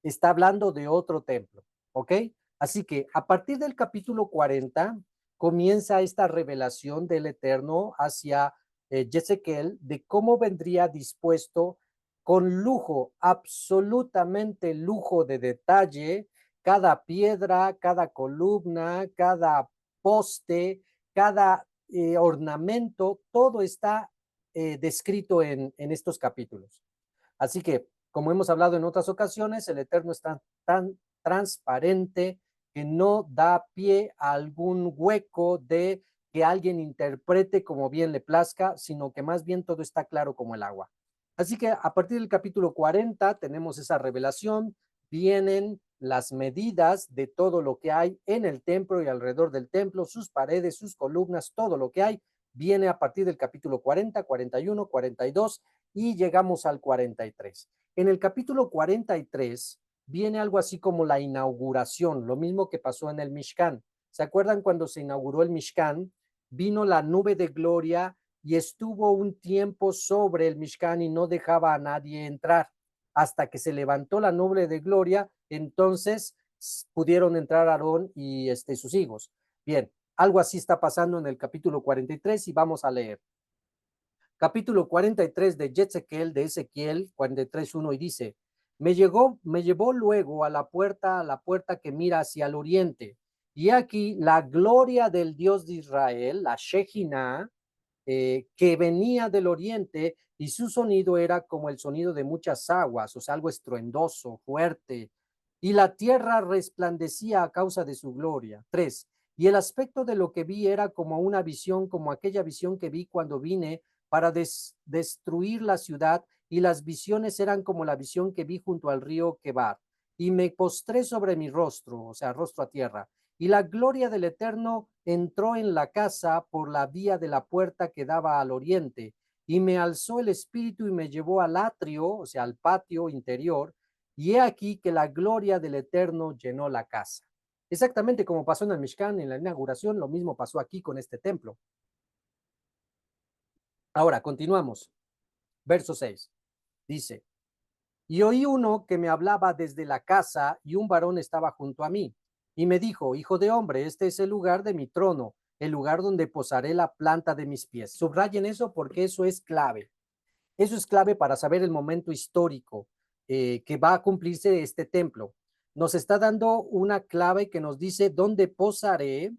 está hablando de otro templo, ¿ok? Así que a partir del capítulo 40 comienza esta revelación del Eterno hacia Ezequiel de cómo vendría dispuesto con lujo, absolutamente lujo de detalle, cada piedra, cada columna, cada poste, cada ornamento, todo está descrito en estos capítulos. Así que, como hemos hablado en otras ocasiones, el Eterno es tan transparente que no da pie a algún hueco de que alguien interprete como bien le plazca, sino que más bien todo está claro como el agua. Así que a partir del capítulo 40 tenemos esa revelación, vienen las medidas de todo lo que hay en el templo y alrededor del templo, sus paredes, sus columnas, todo lo que hay, viene a partir del capítulo 40, 41, 42 y llegamos al 43. En el capítulo 43 viene algo así como la inauguración, lo mismo que pasó en el Mishkan. ¿Se acuerdan cuando se inauguró el Mishkan? Vino la nube de gloria y estuvo un tiempo sobre el Mishkan y no dejaba a nadie entrar. Hasta que se levantó la nube de gloria, entonces pudieron entrar Aarón y sus hijos. Bien, algo así está pasando en el capítulo 43 y vamos a leer. Capítulo 43 de Yetzekel, de Ezequiel, 43:1, y dice, me llevó luego a la puerta que mira hacia el oriente, y aquí la gloria del Dios de Israel, la Shejinah, que venía del oriente y su sonido era como el sonido de muchas aguas, o sea, algo estruendoso, fuerte, y la tierra resplandecía a causa de su gloria. 3. Y el aspecto de lo que vi era como una visión, como aquella visión que vi cuando vine para destruir la ciudad, y las visiones eran como la visión que vi junto al río Quebar. Y me postré sobre mi rostro, o sea, rostro a tierra, y la gloria del Eterno entró en la casa por la vía de la puerta que daba al oriente, y me alzó el espíritu y me llevó al atrio, o sea, al patio interior, y he aquí que la gloria del Eterno llenó la casa. Exactamente como pasó en el Mishkan, en la inauguración, lo mismo pasó aquí con este templo. Ahora, continuamos. Verso 6. Dice, y oí uno que me hablaba desde la casa, y un varón estaba junto a mí. Y me dijo, hijo de hombre, este es el lugar de mi trono, el lugar donde posaré la planta de mis pies. Subrayen eso porque eso es clave. Eso es clave para saber el momento histórico que va a cumplirse este templo. Nos está dando una clave que nos dice dónde posaré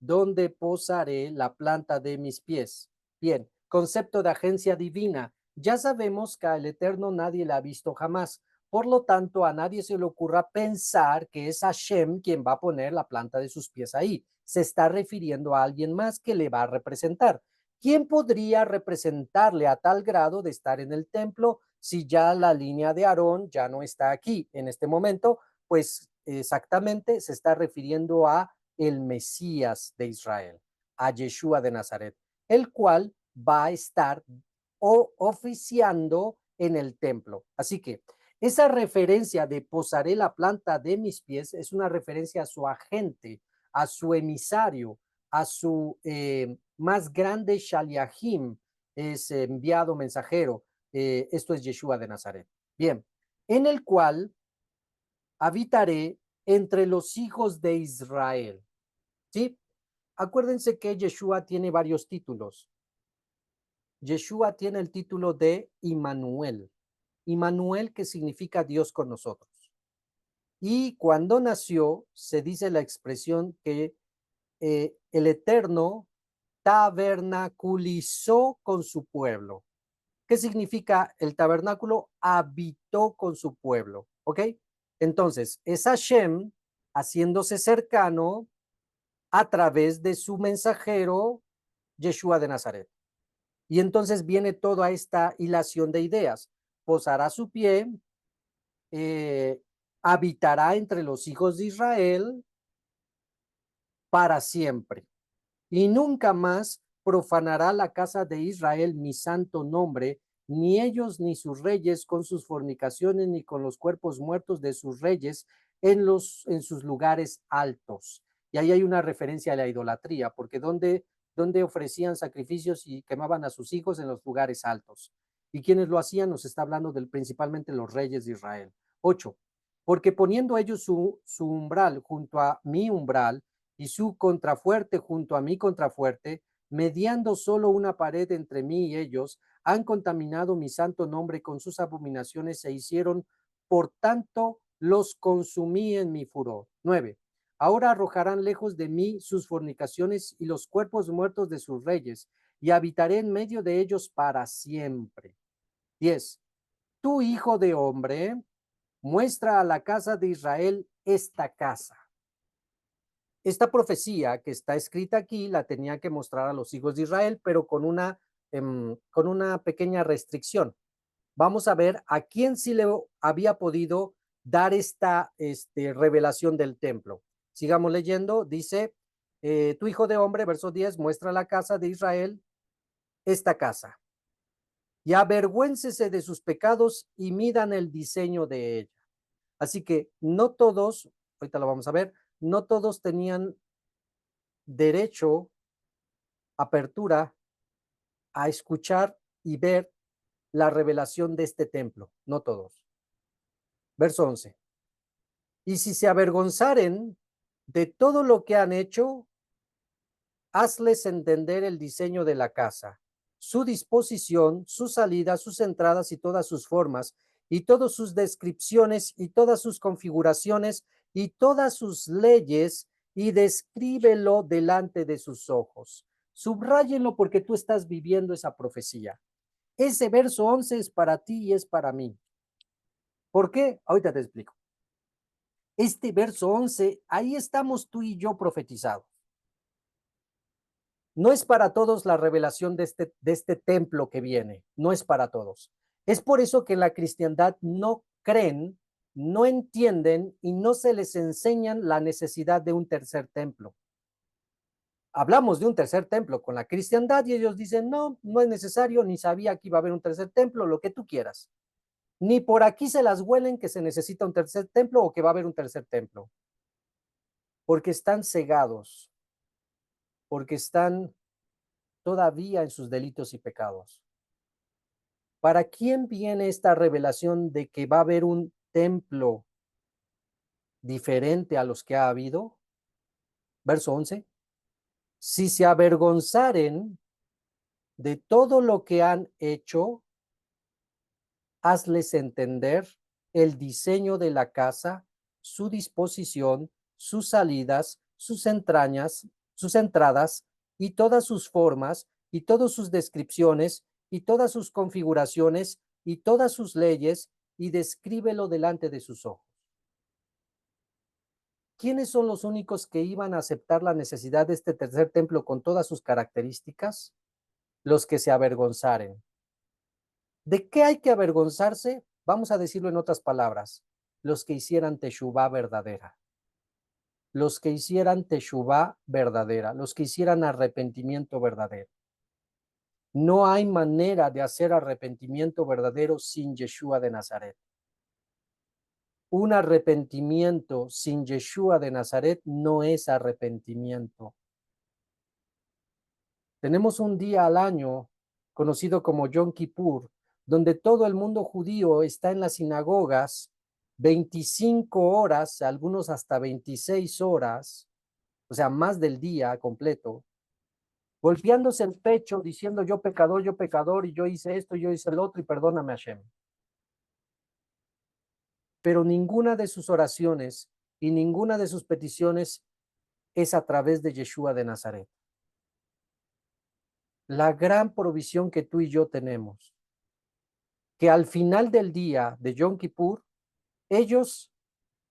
la planta de mis pies. Bien, concepto de agencia divina. Ya sabemos que al Eterno nadie le ha visto jamás. Por lo tanto, a nadie se le ocurra pensar que es Hashem quien va a poner la planta de sus pies ahí. Se está refiriendo a alguien más que le va a representar. ¿Quién podría representarle a tal grado de estar en el templo si ya la línea de Aarón ya no está aquí en este momento? Pues exactamente se está refiriendo a el Mesías de Israel, a Yeshua de Nazaret, el cual va a estar oficiando en el templo. Así que esa referencia de posaré la planta de mis pies es una referencia a su agente, a su emisario, a su más grande Shaliahim, es enviado mensajero. Esto es Yeshua de Nazaret. Bien, en el cual habitaré entre los hijos de Israel. ¿Sí? Acuérdense que Yeshua tiene varios títulos. Yeshua tiene el título de Immanuel. Immanuel, que significa Dios con nosotros. Y cuando nació, se dice la expresión que el Eterno tabernaculizó con su pueblo. ¿Qué significa el tabernáculo? Habitó con su pueblo. ¿Ok? Entonces, es Hashem haciéndose cercano a través de su mensajero, Yeshua de Nazaret. Y entonces viene toda esta hilación de ideas. Posará su pie, eh, habitará entre los hijos de Israel para siempre. Y nunca más profanará la casa de Israel mi santo nombre, ni ellos ni sus reyes con sus fornicaciones, ni con los cuerpos muertos de sus reyes en sus lugares altos. Y ahí hay una referencia a la idolatría, porque donde ofrecían sacrificios y quemaban a sus hijos en los lugares altos. ¿Y quienes lo hacían? Nos está hablando del principalmente los reyes de Israel. 8. Porque poniendo ellos su umbral junto a mi umbral, y su contrafuerte junto a mi contrafuerte, mediando solo una pared entre mí y ellos, han contaminado mi santo nombre con sus abominaciones e hicieron, por tanto, los consumí en mi furor. 9. Ahora arrojarán lejos de mí sus fornicaciones y los cuerpos muertos de sus reyes, y habitaré en medio de ellos para siempre. 10. Tu hijo de hombre, muestra a la casa de Israel esta casa. Esta profecía que está escrita aquí la tenía que mostrar a los hijos de Israel, pero con una pequeña restricción. Vamos a ver a quién sí le había podido dar esta revelación del templo. Sigamos leyendo, dice, tu hijo de hombre, verso 10, muestra la casa de Israel, esta casa, y avergüéncese de sus pecados y midan el diseño de ella. Así que no todos, ahorita lo vamos a ver, no todos tenían derecho, apertura a escuchar y ver la revelación de este templo, no todos. Verso 11. Y si se avergonzaren de todo lo que han hecho, hazles entender el diseño de la casa, su disposición, su salida, sus entradas y todas sus formas, y todas sus descripciones y todas sus configuraciones y todas sus leyes, y descríbelo delante de sus ojos. Subráyenlo porque tú estás viviendo esa profecía. Ese verso 11 es para ti y es para mí. ¿Por qué? Ahorita te explico. Este verso 11, ahí estamos tú y yo profetizados. No es para todos la revelación de este templo que viene, no es para todos. Es por eso que en la cristiandad no creen, no entienden y no se les enseñan la necesidad de un tercer templo. Hablamos de un tercer templo con la cristiandad y ellos dicen, no, no es necesario, ni sabía que iba a haber un tercer templo, lo que tú quieras. Ni por aquí se las huelen que se necesita un tercer templo o que va a haber un tercer templo. Porque están cegados, porque están todavía en sus delitos y pecados. ¿Para quién viene esta revelación de que va a haber un templo diferente a los que ha habido? Verso 11. Si se avergonzaren de todo lo que han hecho, hazles entender el diseño de la casa, su disposición, sus salidas, sus entrañas, sus entradas y todas sus formas y todas sus descripciones y todas sus configuraciones y todas sus leyes y descríbelo delante de sus ojos. ¿Quiénes son los únicos que iban a aceptar la necesidad de este tercer templo con todas sus características? Los que se avergonzaren. ¿De qué hay que avergonzarse? Vamos a decirlo en otras palabras. Los que hicieran teshuvá verdadera. Los que hicieran teshuvá verdadera. Los que hicieran arrepentimiento verdadero. No hay manera de hacer arrepentimiento verdadero sin Yeshua de Nazaret. Un arrepentimiento sin Yeshua de Nazaret no es arrepentimiento. Tenemos un día al año conocido como Yom Kippur, donde todo el mundo judío está en las sinagogas 25 horas, algunos hasta 26 horas, o sea, más del día completo, golpeándose el pecho, diciendo yo pecador, y yo hice esto, yo hice el otro, y perdóname, Hashem. Pero ninguna de sus oraciones y ninguna de sus peticiones es a través de Yeshua de Nazaret. La gran provisión que tú y yo tenemos, que al final del día de Yom Kippur, ellos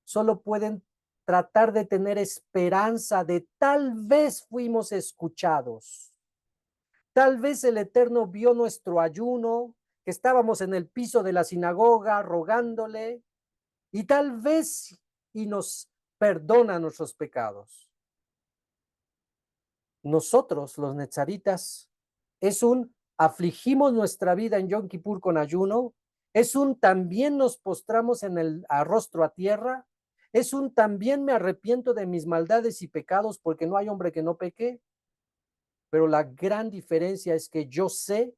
solo pueden tratar de tener esperanza de tal vez fuimos escuchados. Tal vez el Eterno vio nuestro ayuno, que estábamos en el piso de la sinagoga rogándole, y tal vez y nos perdona nuestros pecados. Nosotros, los netzaritas, es un afligimos nuestra vida en Yom Kippur con ayuno, es un también nos postramos en el rostro a tierra, es un también me arrepiento de mis maldades y pecados porque no hay hombre que no peque, pero la gran diferencia es que yo sé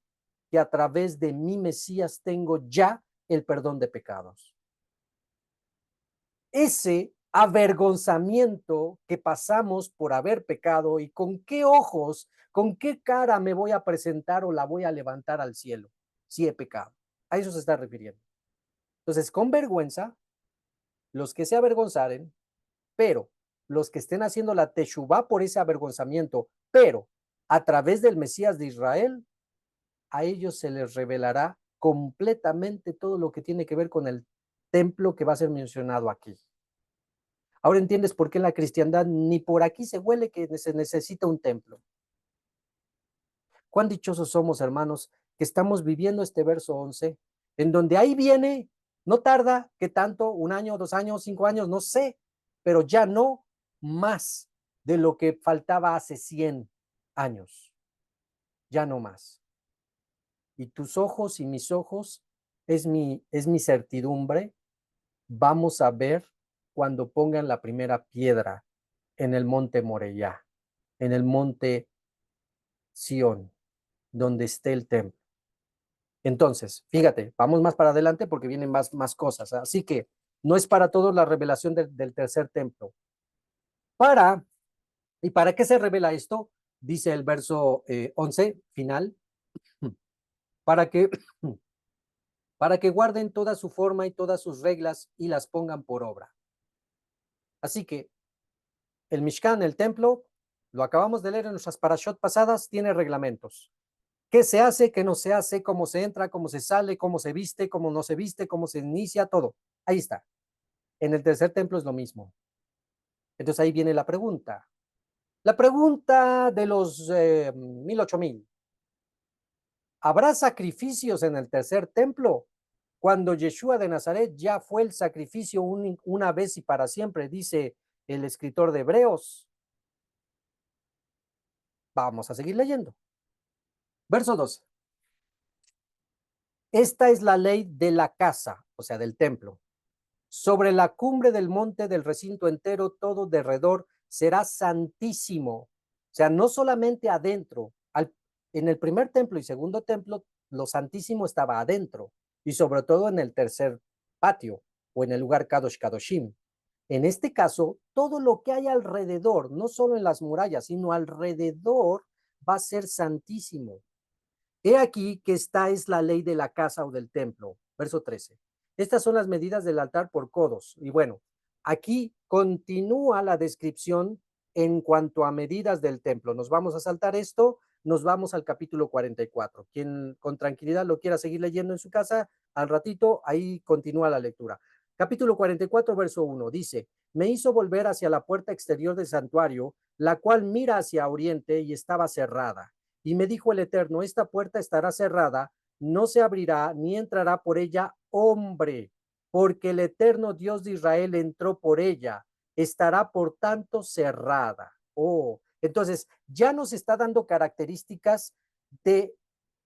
que a través de mi Mesías tengo ya el perdón de pecados. Ese avergonzamiento que pasamos por haber pecado y con qué ojos, con qué cara me voy a presentar o la voy a levantar al cielo si he pecado. A eso se está refiriendo. Entonces, con vergüenza, los que se avergonzaren, pero los que estén haciendo la teshuvá por ese avergonzamiento, pero a través del Mesías de Israel, a ellos se les revelará completamente todo lo que tiene que ver con el templo que va a ser mencionado aquí. Ahora entiendes por qué en la cristiandad ni por aquí se huele que se necesita un templo. Cuán dichosos somos, hermanos, que estamos viviendo este verso 11, en donde ahí viene, no tarda, ¿qué tanto? ¿Un año, 2 años, 5 años? No sé, pero ya no más de lo que faltaba hace 100 años. Ya no más. Y tus ojos y mis ojos es mi certidumbre. Vamos a ver cuando pongan la primera piedra en el monte Moreyá, en el monte Sión, donde esté el templo. Entonces, fíjate, vamos más para adelante porque vienen más cosas. Así que no es para todos la revelación del tercer templo. ¿Y para qué se revela esto? Dice el verso 11 final, para que, para que guarden toda su forma y todas sus reglas y las pongan por obra. Así que el Mishkan, el templo, lo acabamos de leer en nuestras parashot pasadas, tiene reglamentos. ¿Qué se hace, qué no se hace, cómo se entra, cómo se sale, cómo se viste, cómo no se viste, cómo se inicia, todo? Ahí está. En el tercer templo es lo mismo. Entonces ahí viene la pregunta. La pregunta de los 1000, 8000. ¿Habrá sacrificios en el tercer templo? Cuando Yeshua de Nazaret ya fue el sacrificio una vez y para siempre, dice el escritor de Hebreos. Vamos a seguir leyendo. Verso 12. Esta es la ley de la casa, o sea, del templo. Sobre la cumbre del monte del recinto entero, todo derredor será santísimo. O sea, no solamente adentro. En el primer templo y segundo templo, lo santísimo estaba adentro. Y sobre todo en el tercer patio o en el lugar Kadosh Kadoshim. En este caso, todo lo que hay alrededor, no solo en las murallas, sino alrededor, va a ser santísimo. He aquí que esta es la ley de la casa o del templo. Verso 13. Estas son las medidas del altar por codos. Y bueno, aquí continúa la descripción en cuanto a medidas del templo. Nos vamos a saltar esto, nos vamos al capítulo 44. Quien con tranquilidad lo quiera seguir leyendo en su casa, al ratito ahí continúa la lectura. Capítulo 44, verso 1, dice, me hizo volver hacia la puerta exterior del santuario, la cual mira hacia oriente y estaba cerrada. Y me dijo el Eterno, esta puerta estará cerrada, no se abrirá ni entrará por ella hombre, porque el Eterno Dios de Israel entró por ella, estará por tanto cerrada. Oh, entonces ya nos está dando características de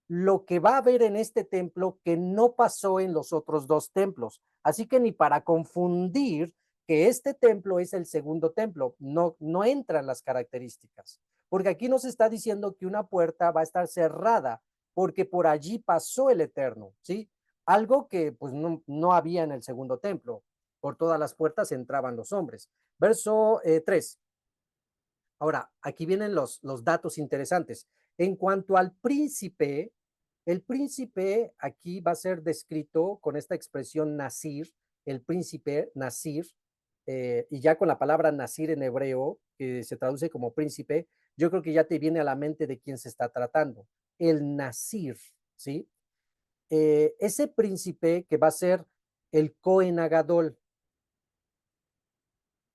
lo que va a haber en este templo que no pasó en los otros dos templos. Así que ni para confundir que este templo es el segundo templo, no entran las características, porque aquí nos está diciendo que una puerta va a estar cerrada, porque por allí pasó el Eterno, ¿sí? Algo que pues no había en el segundo templo. Por todas las puertas entraban los hombres. Verso 3. Ahora, aquí vienen los datos interesantes. En cuanto al príncipe, el príncipe aquí va a ser descrito con esta expresión Nasir, el príncipe Nasir, y ya con la palabra Nasir en hebreo, que se traduce como príncipe, yo creo que ya te viene a la mente de quién se está tratando. El Nasir, ¿sí? Ese príncipe que va a ser el Cohen Agadol.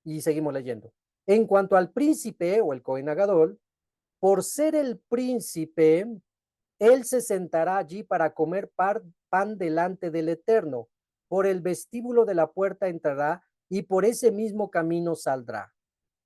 Y seguimos leyendo. En cuanto al príncipe o el Cohen Agadol, por ser el príncipe, él se sentará allí para comer pan delante del Eterno. Por el vestíbulo de la puerta entrará y por ese mismo camino saldrá.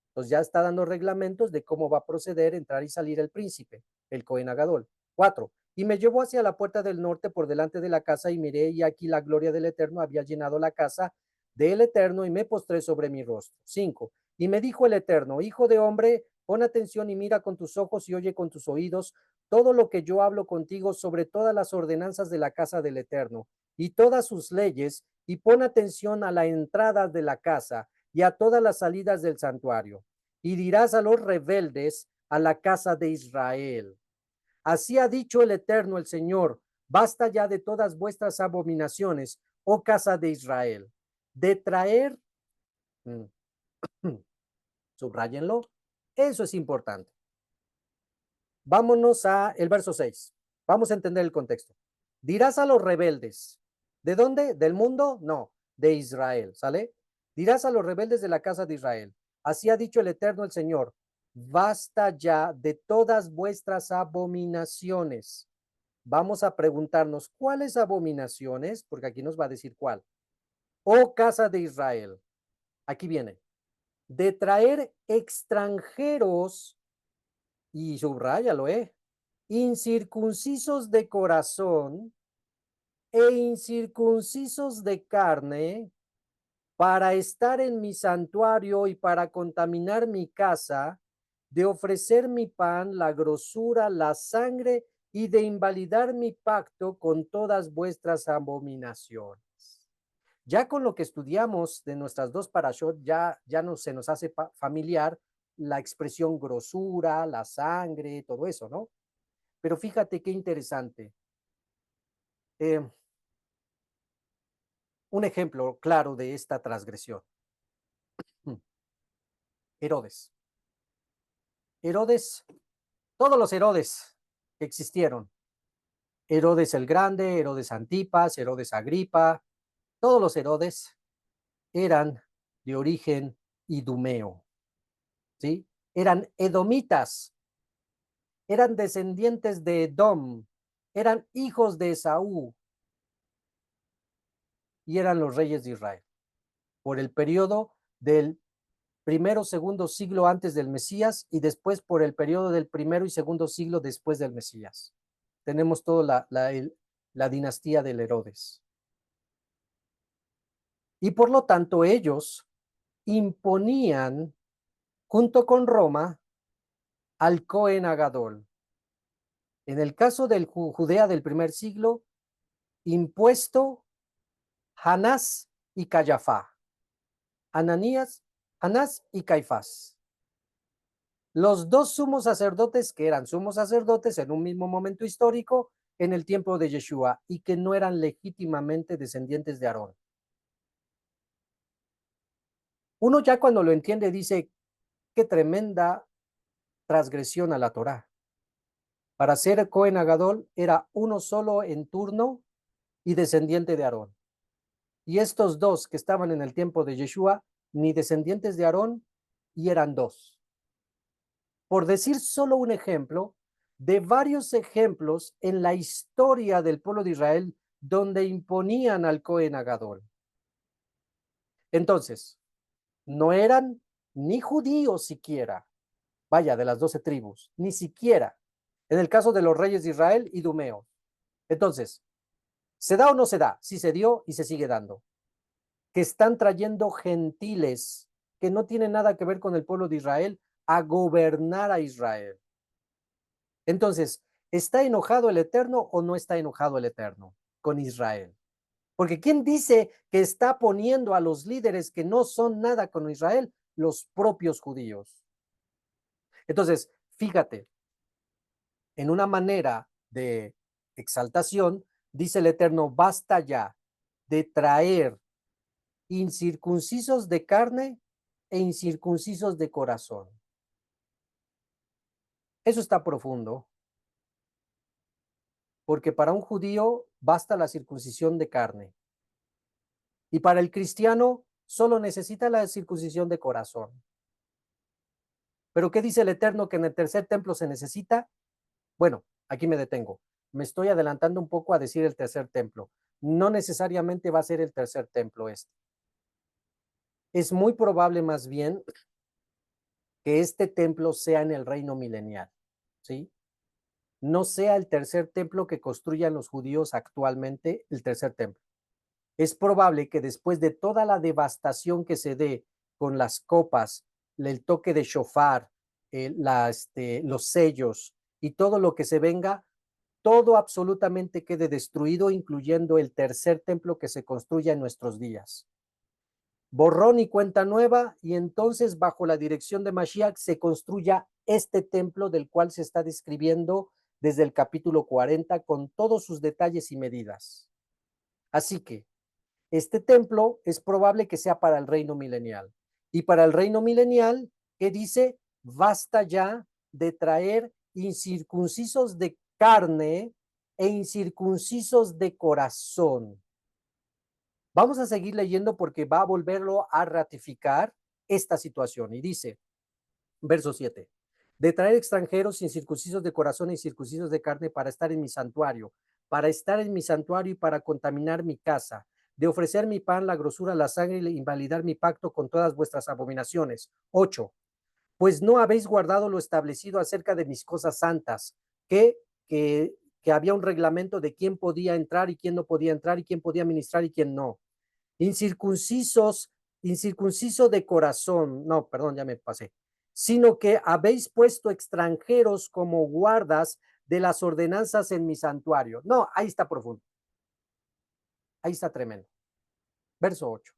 Entonces ya está dando reglamentos de cómo va a proceder entrar y salir el príncipe, el Cohen Agadol. 4. Y me llevó hacia la puerta del norte por delante de la casa y miré y aquí la gloria del Eterno había llenado la casa del Eterno y me postré sobre mi rostro. 5. Y me dijo el Eterno, hijo de hombre, pon atención y mira con tus ojos y oye con tus oídos todo lo que yo hablo contigo sobre todas las ordenanzas de la casa del Eterno y todas sus leyes, y pon atención a la entrada de la casa y a todas las salidas del santuario. Y dirás a los rebeldes, a la casa de Israel. Así ha dicho el Eterno, el Señor, basta ya de todas vuestras abominaciones, oh casa de Israel, de traer, subrayenlo, eso es importante. Vámonos a el verso 6. Vamos a entender el contexto. Dirás a los rebeldes, ¿de dónde? ¿Del mundo? No, de Israel, ¿sale? Dirás a los rebeldes de la casa de Israel, así ha dicho el Eterno el Señor, basta ya de todas vuestras abominaciones. Vamos a preguntarnos, ¿cuáles abominaciones? Porque aquí nos va a decir cuál. Oh casa de Israel, aquí viene, de traer extranjeros, y subráyalo, incircuncisos de corazón e incircuncisos de carne, para estar en mi santuario y para contaminar mi casa, de ofrecer mi pan, la grosura, la sangre y de invalidar mi pacto con todas vuestras abominaciones. Ya con lo que estudiamos de nuestras dos parashot, ya no se nos hace familiar la expresión grosura, la sangre, todo eso, ¿no? Pero fíjate qué interesante. Un ejemplo claro de esta transgresión. Herodes. Herodes, todos los Herodes que existieron, Herodes el Grande, Herodes Antipas, Herodes Agripa, todos los Herodes eran de origen idumeo, ¿sí? Eran edomitas, eran descendientes de Edom, eran hijos de Esaú y eran los reyes de Israel. Por el periodo del primero, segundo siglo antes del Mesías y después por el periodo del primero y segundo siglo después del Mesías. Tenemos toda la dinastía del Herodes. Y por lo tanto ellos imponían junto con Roma al Cohen Agadol. En el caso del Judea del primer siglo, impuesto Hanás y Cayafá. Ananías, Hanás y Caifás. Los dos sumos sacerdotes que eran sumos sacerdotes en un mismo momento histórico en el tiempo de Yeshua y que no eran legítimamente descendientes de Aarón. Uno ya cuando lo entiende dice, qué tremenda transgresión a la Torá. Para ser Cohen Agadol era uno solo en turno y descendiente de Aarón. Y estos dos que estaban en el tiempo de Yeshua, ni descendientes de Aarón, y eran dos. Por decir solo un ejemplo, de varios ejemplos en la historia del pueblo de Israel donde imponían al Cohen Agadol. Entonces, no eran ni judíos siquiera, vaya, de las 12 tribus, ni siquiera. En el caso de los reyes de Israel, idumeos. Entonces, ¿se da o no se da? Sí se dio y se sigue dando. Que están trayendo gentiles que no tienen nada que ver con el pueblo de Israel a gobernar a Israel. Entonces, ¿está enojado el Eterno o no está enojado el Eterno con Israel? Porque ¿quién dice que está poniendo a los líderes que no son nada con Israel? Los propios judíos. Entonces, fíjate, en una manera de exaltación, dice el Eterno, basta ya de traer incircuncisos de carne e incircuncisos de corazón. Eso está profundo, porque para un judío basta la circuncisión de carne y para el cristiano solo necesita la circuncisión de corazón. Pero ¿qué dice el Eterno que en el tercer templo se necesita? Bueno, aquí me detengo. Me estoy adelantando un poco a decir el tercer templo. No necesariamente va a ser el tercer templo este. Es muy probable más bien que este templo sea en el reino milenial, ¿sí? No sea el tercer templo que construyan los judíos actualmente, el tercer templo. Es probable que después de toda la devastación que se dé con las copas, el toque de shofar, los sellos y todo lo que se venga, todo absolutamente quede destruido, incluyendo el tercer templo que se construya en nuestros días. Borrón y cuenta nueva, y entonces bajo la dirección de Mashiach se construya este templo del cual se está describiendo desde el capítulo 40 con todos sus detalles y medidas. Así que este templo es probable que sea para el reino milenial. Y para el reino milenial, ¿qué dice? Basta ya de traer incircuncisos de carne e incircuncisos de corazón. Vamos a seguir leyendo porque va a volverlo a ratificar esta situación. Y dice, verso 7, de traer extranjeros incircuncisos de corazón e incircuncisos de carne para estar en mi santuario y para contaminar mi casa, de ofrecer mi pan, la grosura, la sangre y invalidar mi pacto con todas vuestras abominaciones. 8, pues no habéis guardado lo establecido acerca de mis cosas santas, que había un reglamento de quién podía entrar y quién no podía entrar y quién podía ministrar y quién no. Incircuncisos, incircunciso de corazón, no, perdón, ya me pasé, sino que habéis puesto extranjeros como guardas de las ordenanzas en mi santuario. No, ahí está profundo. Ahí está tremendo. Verso 8.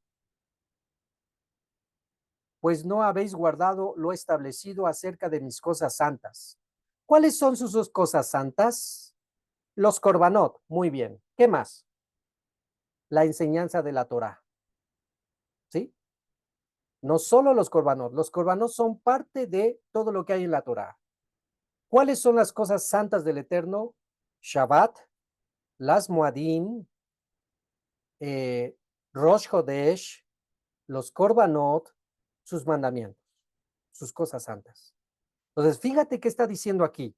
Pues no habéis guardado lo establecido acerca de mis cosas santas. ¿Cuáles son sus cosas santas? Los corbanot, muy bien. ¿Qué más? La enseñanza de la Torá. ¿Sí? No solo los corbanos son parte de todo lo que hay en la Torá. ¿Cuáles son las cosas santas del Eterno? Shabbat, las Moadim, Rosh Hodesh, los Korbanot, sus mandamientos, sus cosas santas. Entonces, fíjate qué está diciendo aquí.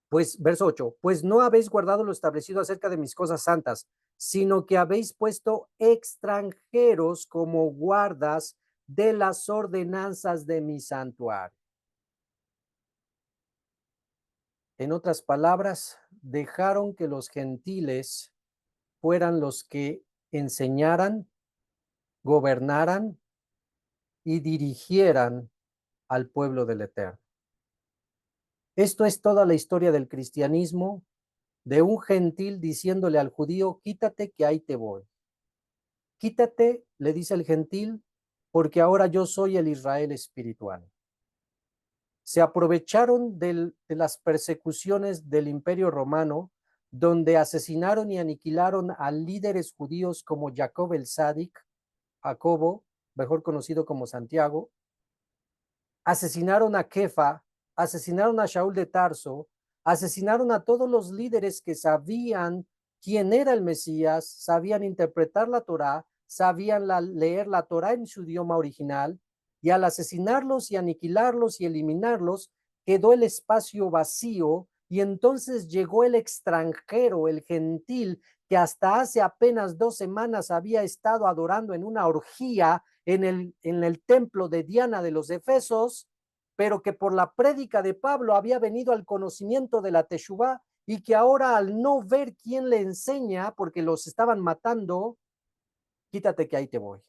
Pues, verso 8, pues no habéis guardado lo establecido acerca de mis cosas santas, sino que habéis puesto extranjeros como guardas de las ordenanzas de mi santuario. En otras palabras, dejaron que los gentiles fueran los que enseñaran, gobernaran y dirigieran al pueblo del Eterno. Esto es toda la historia del cristianismo, de un gentil diciéndole al judío, quítate que ahí te voy. Quítate, le dice el gentil, porque ahora yo soy el Israel espiritual. Se aprovecharon de las persecuciones del Imperio Romano, donde asesinaron y aniquilaron a líderes judíos como Jacob el Sádic, Jacobo, mejor conocido como Santiago, asesinaron a Kefa, asesinaron a Shaul de Tarso, asesinaron a todos los líderes que sabían quién era el Mesías, sabían interpretar la Torá, sabían leer la Torá en su idioma original, y al asesinarlos y aniquilarlos y eliminarlos, quedó el espacio vacío, y entonces llegó el extranjero, el gentil, que hasta hace apenas 2 semanas había estado adorando en una orgía en el templo de Diana de los Efesos, pero que por la prédica de Pablo había venido al conocimiento de la Teshuvá y que ahora al no ver quién le enseña, porque los estaban matando, quítate que ahí te voy.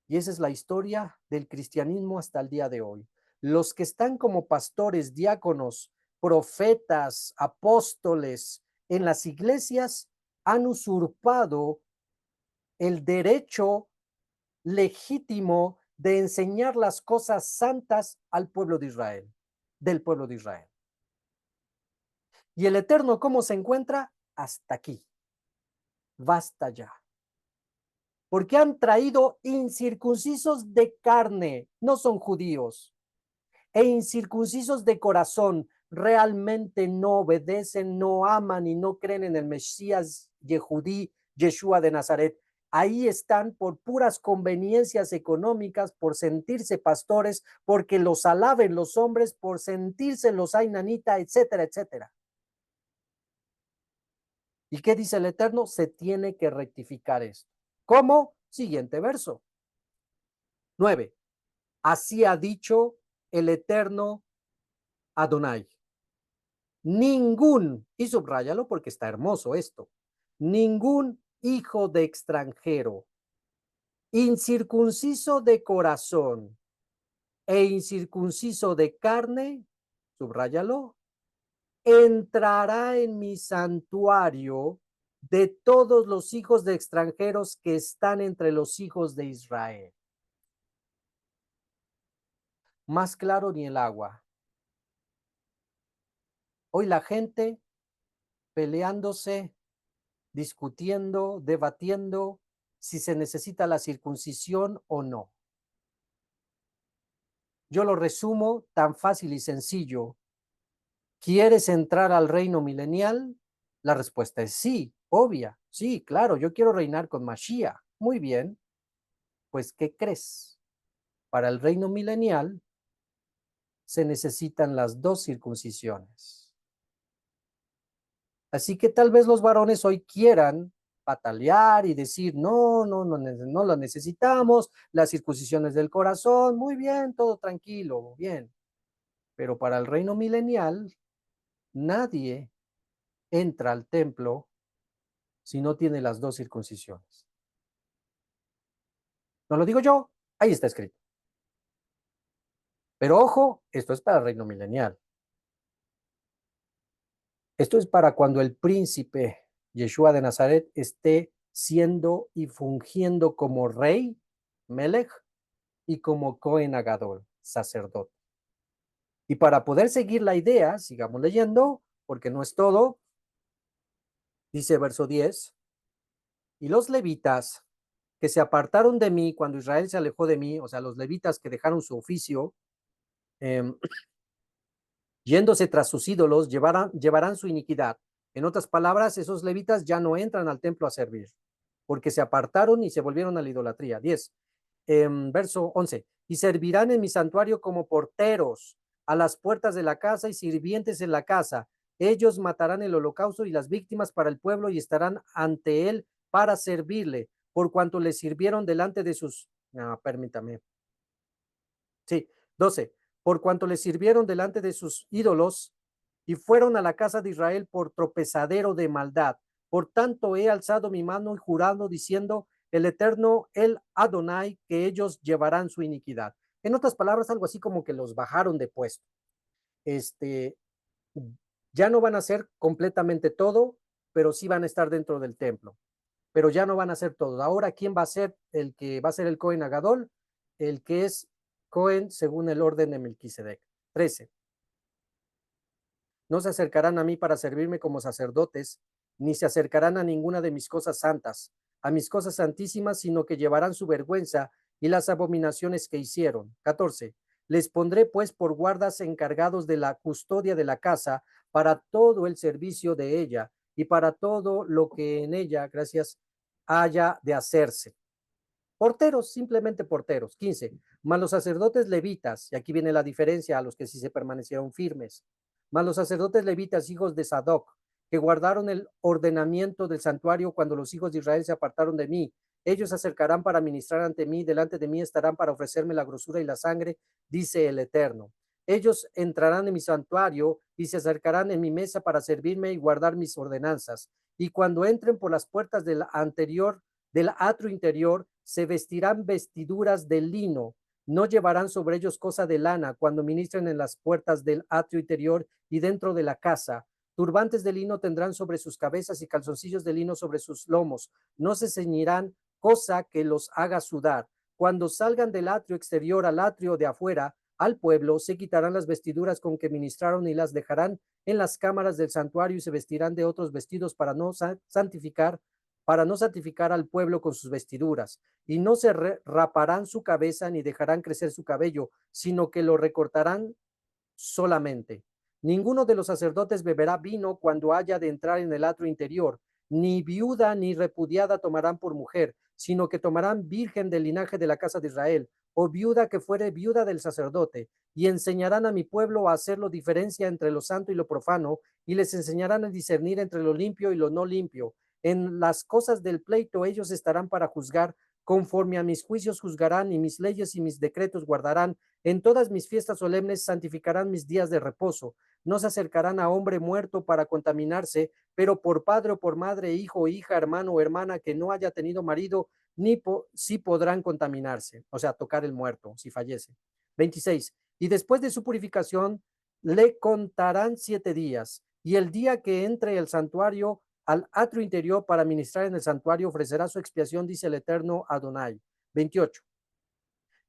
Y esa es la historia del cristianismo hasta el día de hoy. Los que están como pastores, diáconos, profetas, apóstoles en las iglesias han usurpado el derecho legítimo de enseñar las cosas santas al pueblo de Israel, del pueblo de Israel. Y el Eterno, ¿cómo se encuentra? Hasta aquí. Basta ya. Porque han traído incircuncisos de carne, no son judíos, e incircuncisos de corazón, realmente no obedecen, no aman y no creen en el Mesías Yehudí, Yeshua de Nazaret. Ahí están por puras conveniencias económicas, por sentirse pastores, porque los alaben los hombres, por sentirse los ainanita, etcétera, etcétera. ¿Y qué dice el Eterno? Se tiene que rectificar esto. ¿Cómo? Siguiente verso. 9. Así ha dicho el Eterno Adonai. Ningún, y subráyalo porque está hermoso esto, ningún hijo de extranjero, incircunciso de corazón e incircunciso de carne, subráyalo, entrará en mi santuario de todos los hijos de extranjeros que están entre los hijos de Israel. Más claro ni el agua. Hoy la gente peleándose, discutiendo, debatiendo si se necesita la circuncisión o no. Yo lo resumo tan fácil y sencillo. ¿Quieres entrar al reino milenial? La respuesta es sí, obvia. Sí, claro, yo quiero reinar con Mashiach. Muy bien. Pues, ¿qué crees? Para el reino milenial se necesitan las 2 circuncisiones. Así que tal vez los varones hoy quieran patalear y decir, no lo necesitamos, las circuncisiones del corazón, muy bien, todo tranquilo, bien. Pero para el reino milenial, nadie entra al templo si no tiene las 2 circuncisiones. No lo digo yo, ahí está escrito. Pero ojo, esto es para el reino milenial. Esto es para cuando el príncipe Yeshua de Nazaret esté siendo y fungiendo como rey, Melech, y como Cohen Agadol, sacerdote. Y para poder seguir la idea, sigamos leyendo, porque no es todo, dice verso 10, y los levitas que se apartaron de mí cuando Israel se alejó de mí, o sea, los levitas que dejaron su oficio, yéndose tras sus ídolos, llevarán su iniquidad. En otras palabras, esos levitas ya no entran al templo a servir, porque se apartaron y se volvieron a la idolatría. 10. Verso 11. Y servirán en mi santuario como porteros a las puertas de la casa y sirvientes en la casa. Ellos matarán el holocausto y las víctimas para el pueblo y estarán ante él para servirle, por cuanto le sirvieron delante de sus... No, permítame. Sí, 12. Por cuanto le sirvieron delante de sus ídolos y fueron a la casa de Israel por tropezadero de maldad. Por tanto, he alzado mi mano y jurado diciendo, el Eterno, el Adonai, que ellos llevarán su iniquidad. En otras palabras, algo así como que los bajaron de puesto. Este, ya no van a hacer completamente todo, pero sí van a estar dentro del templo. Pero ya no van a ser todos. Ahora, ¿quién va a ser el que va a ser el Cohen Agadol? El que es Cohen según el orden de Melquisedec. 13. No se acercarán a mí para servirme como sacerdotes, ni se acercarán a ninguna de mis cosas santas, a mis cosas santísimas, sino que llevarán su vergüenza y las abominaciones que hicieron. 14. Les pondré pues por guardas encargados de la custodia de la casa para todo el servicio de ella y para todo lo que en ella, gracias, haya de hacerse. Porteros, simplemente porteros. 15. Mas los sacerdotes levitas, y aquí viene la diferencia a los que sí se permanecieron firmes, mas los sacerdotes levitas, hijos de Sadoc, que guardaron el ordenamiento del santuario cuando los hijos de Israel se apartaron de mí, ellos se acercarán para ministrar ante mí, delante de mí estarán para ofrecerme la grosura y la sangre, dice el Eterno. Ellos entrarán en mi santuario y se acercarán en mi mesa para servirme y guardar mis ordenanzas. Y cuando entren por las puertas del atrio interior, se vestirán vestiduras de lino, no llevarán sobre ellos cosa de lana cuando ministren en las puertas del atrio interior y dentro de la casa. Turbantes de lino tendrán sobre sus cabezas y calzoncillos de lino sobre sus lomos. No se ceñirán cosa que los haga sudar. Cuando salgan del atrio exterior al atrio de afuera, al pueblo, se quitarán las vestiduras con que ministraron y las dejarán en las cámaras del santuario y se vestirán de otros vestidos para no santificar al pueblo con sus vestiduras, y no se raparán su cabeza ni dejarán crecer su cabello, sino que lo recortarán solamente. Ninguno de los sacerdotes beberá vino cuando haya de entrar en el atrio interior, ni viuda ni repudiada tomarán por mujer, sino que tomarán virgen del linaje de la casa de Israel, o viuda que fuere viuda del sacerdote, y enseñarán a mi pueblo a hacer la diferencia entre lo santo y lo profano, y les enseñarán a discernir entre lo limpio y lo no limpio. En las cosas del pleito ellos estarán para juzgar, conforme a mis juicios juzgarán, y mis leyes y mis decretos guardarán. En todas mis fiestas solemnes santificarán mis días de reposo. No se acercarán a hombre muerto para contaminarse, pero por padre o por madre, hijo, hija, hermano o hermana que no haya tenido marido, ni si podrán contaminarse, o sea, tocar el muerto si fallece. 26. Y después de su purificación, le contarán 7 días, y el día que entre el santuario al atrio interior para ministrar en el santuario ofrecerá su expiación, dice el Eterno Adonai. 28.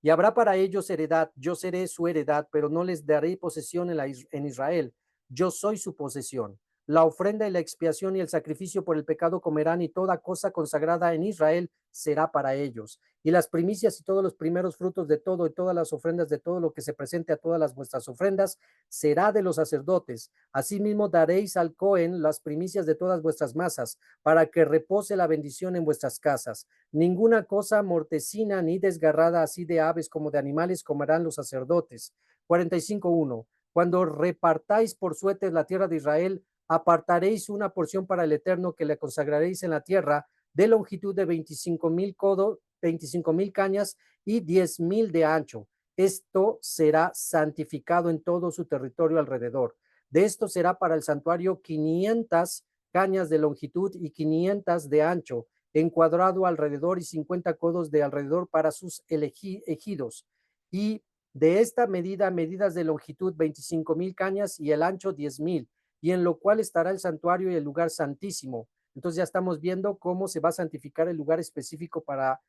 Y habrá para ellos heredad, yo seré su heredad, pero no les daré posesión en Israel, yo soy su posesión. La ofrenda y la expiación y el sacrificio por el pecado comerán, y toda cosa consagrada en Israel será para ellos. Y las primicias y todos los primeros frutos de todo y todas las ofrendas de todo lo que se presente a todas las vuestras ofrendas será de los sacerdotes. Asimismo daréis al Cohen las primicias de todas vuestras masas, para que repose la bendición en vuestras casas. Ninguna cosa mortecina ni desgarrada así de aves como de animales comerán los sacerdotes. 45.1. Cuando repartáis por suertes la tierra de Israel, apartaréis una porción para el Eterno que le consagraréis en la tierra de longitud de 25,000 codos, 25,000 cañas y 10,000 de ancho. Esto será santificado en todo su territorio alrededor. De esto será para el santuario 500 cañas de longitud y 500 de ancho, encuadrado alrededor, y 50 codos de alrededor para sus ejidos. Y de esta medida, medidas de longitud 25,000 cañas y el ancho 10,000, y en lo cual estará el santuario y el lugar santísimo. Entonces ya estamos viendo cómo se va a santificar el lugar específico para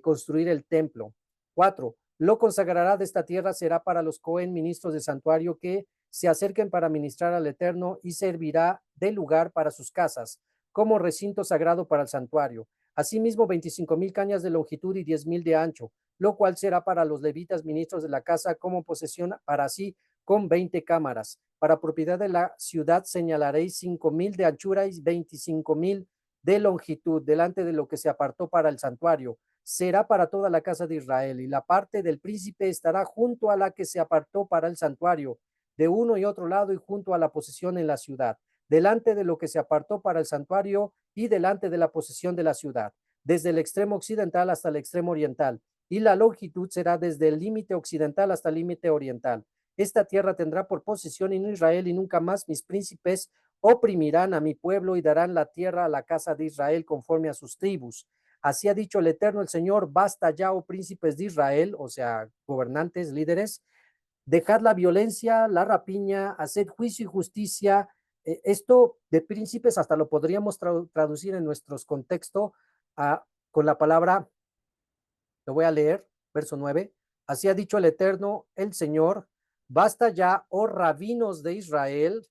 construir el templo. 4. Lo consagrará de esta tierra, será para los Cohen, ministros del santuario, que se acerquen para ministrar al Eterno, y servirá de lugar para sus casas, como recinto sagrado para el santuario. Asimismo, 25,000 cañas de longitud y 10,000 de ancho, lo cual será para los levitas, ministros de la casa, como posesión para sí, con 20 cámaras. Para propiedad de la ciudad señalaréis 5,000 de anchura y 25,000 de longitud delante de lo que se apartó para el santuario. Será para toda la casa de Israel, y la parte del príncipe estará junto a la que se apartó para el santuario, de uno y otro lado y junto a la posesión en la ciudad, delante de lo que se apartó para el santuario y delante de la posesión de la ciudad, desde el extremo occidental hasta el extremo oriental, y la longitud será desde el límite occidental hasta el límite oriental. Esta tierra tendrá por posesión en Israel, y nunca más mis príncipes oprimirán a mi pueblo y darán la tierra a la casa de Israel conforme a sus tribus. Así ha dicho el Eterno, el Señor: basta ya, oh príncipes de Israel, o sea, gobernantes, líderes, dejad la violencia, la rapiña, haced juicio y justicia. Esto de príncipes hasta lo podríamos traducir en nuestros contextos con la palabra, lo voy a leer, verso 9. Así ha dicho el Eterno, el Señor: basta ya, oh rabinos de Israel,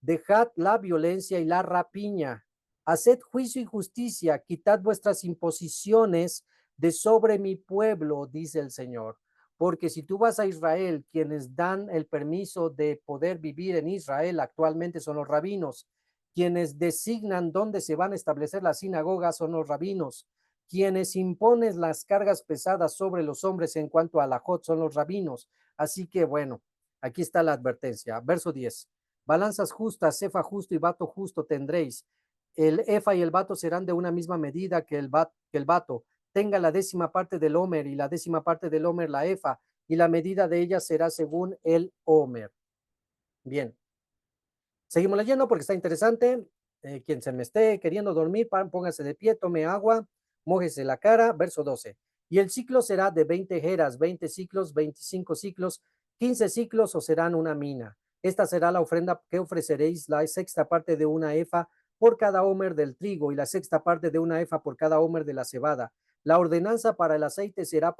dejad la violencia y la rapiña, haced juicio y justicia, quitad vuestras imposiciones de sobre mi pueblo, dice el Señor. Porque si tú vas a Israel, quienes dan el permiso de poder vivir en Israel actualmente son los rabinos. Quienes designan dónde se van a establecer las sinagogas son los rabinos. Quienes imponen las cargas pesadas sobre los hombres en cuanto a la jot son los rabinos. Así que bueno, aquí está la advertencia. Verso 10. Balanzas justas, efa justo y bato justo tendréis. El efa y el bato serán de una misma medida que el bato. Tenga la 10ª parte del homer y la 10ª parte del homer la efa, y la medida de ella será según el homer. Bien. Seguimos leyendo porque está interesante. Quien se me esté queriendo dormir, póngase de pie, tome agua, mójese la cara. Verso 12. Y el ciclo será de 20 jeras, 20 ciclos, 25 ciclos, 15 ciclos, o serán una mina. Esta será la ofrenda que ofreceréis: la 6ª parte de una efa por cada homer del trigo, y la 6ª parte de una efa por cada homer de la cebada. La ordenanza para el aceite será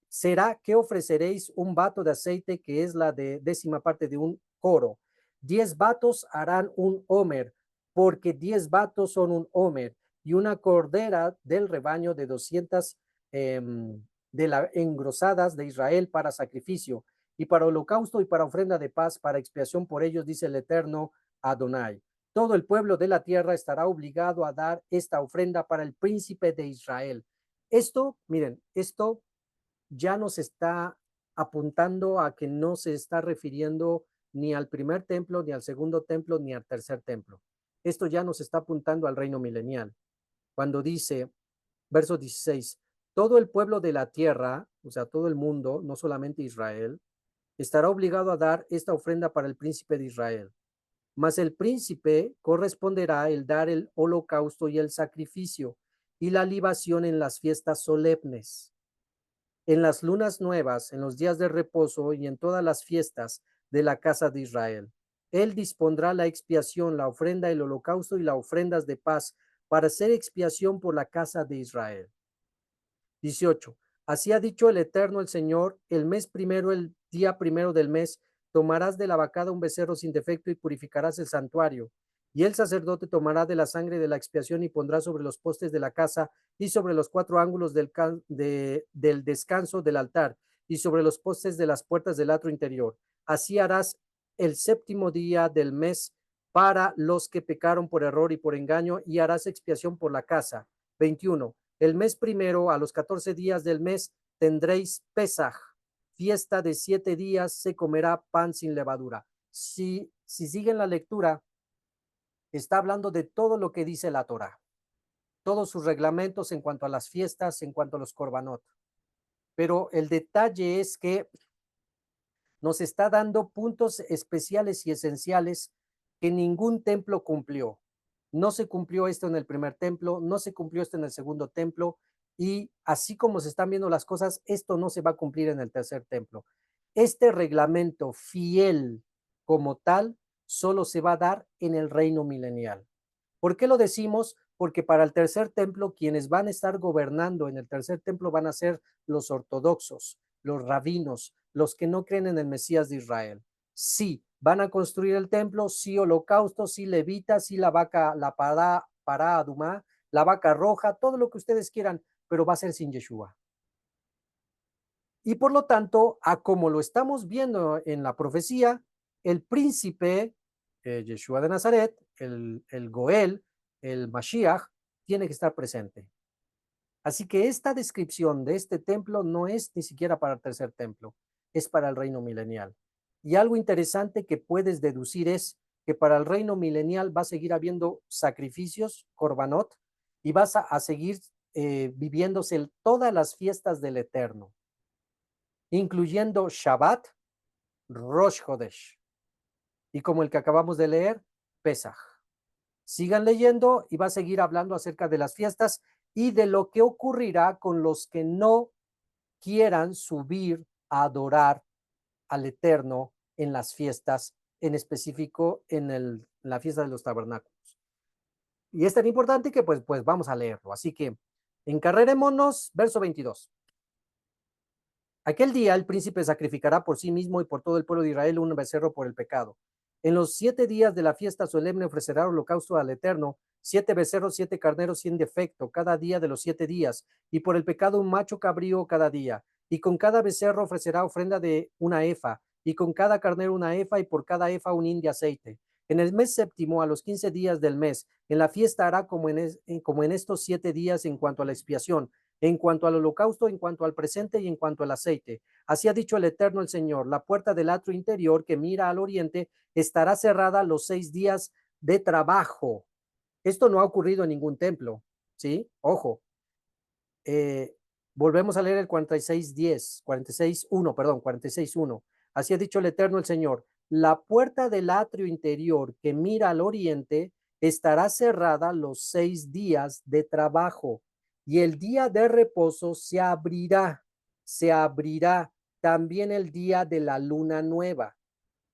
será que ofreceréis un bato de aceite, que es la 10ª parte de un coro. 10 batos harán un homer, porque 10 batos son un homer, y una cordera del rebaño de 200 de las engrosadas de Israel para sacrificio, y para holocausto y para ofrenda de paz, para expiación por ellos, dice el Eterno Adonai. Todo el pueblo de la tierra estará obligado a dar esta ofrenda para el príncipe de Israel. Esto, miren, esto ya nos está apuntando a que no se está refiriendo ni al primer templo, ni al segundo templo, ni al tercer templo. Esto ya nos está apuntando al reino milenial. Cuando dice, verso 16, todo el pueblo de la tierra, o sea, todo el mundo, no solamente Israel, estará obligado a dar esta ofrenda para el príncipe de Israel. Mas el príncipe corresponderá el dar el holocausto y el sacrificio y la libación en las fiestas solemnes, en las lunas nuevas, en los días de reposo y en todas las fiestas de la casa de Israel. Él dispondrá la expiación, la ofrenda, el holocausto y las ofrendas de paz para hacer expiación por la casa de Israel. 18. Así ha dicho el Eterno, el Señor: el mes primero, el día primero del mes, tomarás de la vacada un becerro sin defecto y purificarás el santuario. Y el sacerdote tomará de la sangre de la expiación y pondrá sobre los postes de la casa y sobre los 4 ángulos del descanso del altar y sobre los postes de las puertas del atrio interior. Así harás el 7º día del mes para los que pecaron por error y por engaño, y harás expiación por la casa. 21. El mes primero, a los 14 días del mes, tendréis Pesaj, fiesta de 7 días, se comerá pan sin levadura. Si siguen la lectura, está hablando de todo lo que dice la Torá, todos sus reglamentos en cuanto a las fiestas, en cuanto a los korbanot. Pero el detalle es que nos está dando puntos especiales y esenciales que ningún templo cumplió. No se cumplió esto en el primer templo, no se cumplió esto en el segundo templo, y así como se están viendo las cosas, esto no se va a cumplir en el tercer templo. Este reglamento fiel como tal solo se va a dar en el reino milenial. ¿Por qué lo decimos? Porque para el tercer templo, quienes van a estar gobernando en el tercer templo van a ser los ortodoxos, los rabinos, los que no creen en el Mesías de Israel. Sí, van a construir el templo, sí holocausto, sí levita, sí la vaca, la para Adumá, la vaca roja, todo lo que ustedes quieran, pero va a ser sin Yeshua. Y por lo tanto, a como lo estamos viendo en la profecía, el príncipe, Yeshua de Nazaret, el Goel, el Mashiach, tiene que estar presente. Así que esta descripción de este templo no es ni siquiera para el tercer templo, es para el reino milenial. Y algo interesante que puedes deducir es que para el reino milenial va a seguir habiendo sacrificios, korbanot, y vas a seguir viviéndose todas las fiestas del Eterno, incluyendo Shabbat, Rosh Hodesh, y como el que acabamos de leer, Pesach. Sigan leyendo y va a seguir hablando acerca de las fiestas y de lo que ocurrirá con los que no quieran subir a adorar al Eterno en las fiestas, en específico en la fiesta de los tabernáculos. Y es tan importante que pues vamos a leerlo. Así que encarrerémonos, verso 22. Aquel día el príncipe sacrificará por sí mismo y por todo el pueblo de Israel un becerro por el pecado. En los 7 días de la fiesta solemne ofrecerá holocausto al Eterno, 7 becerros, 7 carneros sin defecto, cada día de los 7 días, y por el pecado un macho cabrío cada día. Y con cada becerro ofrecerá ofrenda de una efa, y con cada carnero una efa, y por cada efa un hin de aceite. En el mes séptimo, a los 15 días del mes, en la fiesta hará como en estos 7 días en cuanto a la expiación, en cuanto al holocausto, en cuanto al presente y en cuanto al aceite. Así ha dicho el Eterno el Señor, la puerta del atrio interior que mira al oriente estará cerrada los 6 días de trabajo. Esto no ha ocurrido en ningún templo, ¿sí? Ojo. Volvemos a leer el 46:10, 46:1, perdón, 46:1. Así ha dicho el Eterno el Señor, la puerta del atrio interior que mira al oriente estará cerrada los 6 días de trabajo y el día de reposo se abrirá también el día de la luna nueva.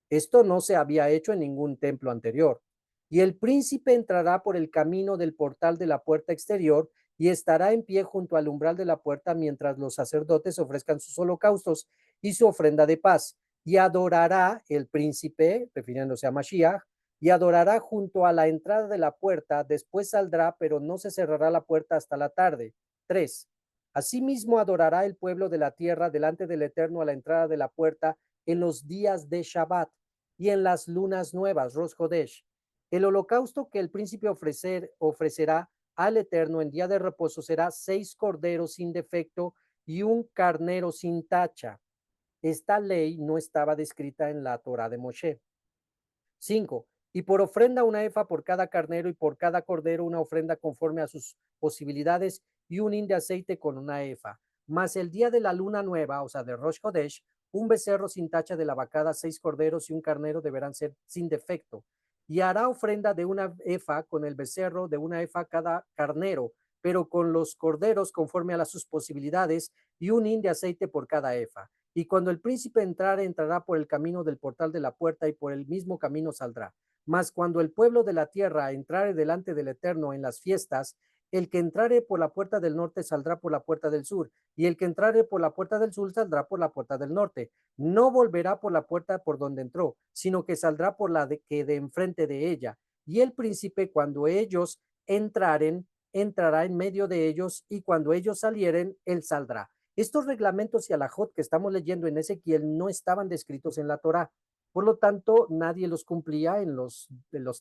Esto no se había hecho en ningún templo anterior. Y el príncipe entrará por el camino del portal de la puerta exterior y estará en pie junto al umbral de la puerta mientras los sacerdotes ofrezcan sus holocaustos y su ofrenda de paz. Y adorará el príncipe, refiriéndose a Mashiach, y adorará junto a la entrada de la puerta, después saldrá, pero no se cerrará la puerta hasta la tarde. 3. Asimismo adorará el pueblo de la tierra delante del Eterno a la entrada de la puerta en los días de Shabbat y en las lunas nuevas, Rosh Hodesh. El holocausto que el príncipe ofrecerá al Eterno en día de reposo será 6 corderos sin defecto y un carnero sin tacha. Esta ley no estaba descrita en la Torá de Moshe. 5. Y por ofrenda una efa por cada carnero y por cada cordero una ofrenda conforme a sus posibilidades y un hin de aceite con una efa. Más el día de la luna nueva, o sea, de Rosh Hodesh, un becerro sin tacha de la vacada, 6 corderos y un carnero deberán ser sin defecto. Y hará ofrenda de una efa con el becerro, de una efa cada carnero, pero con los corderos conforme a sus posibilidades y un hin de aceite por cada efa. Y cuando el príncipe entrare, entrará por el camino del portal de la puerta y por el mismo camino saldrá. Mas cuando el pueblo de la tierra entrare delante del Eterno en las fiestas, el que entrare por la puerta del norte saldrá por la puerta del sur, y el que entrare por la puerta del sur saldrá por la puerta del norte. No volverá por la puerta por donde entró, sino que saldrá por la que de enfrente de ella. Y el príncipe, cuando ellos entraren, entrará en medio de ellos, y cuando ellos salieren, él saldrá. Estos reglamentos y alajot que estamos leyendo en Ezequiel no estaban descritos en la Torá. Por lo tanto, nadie los cumplía en los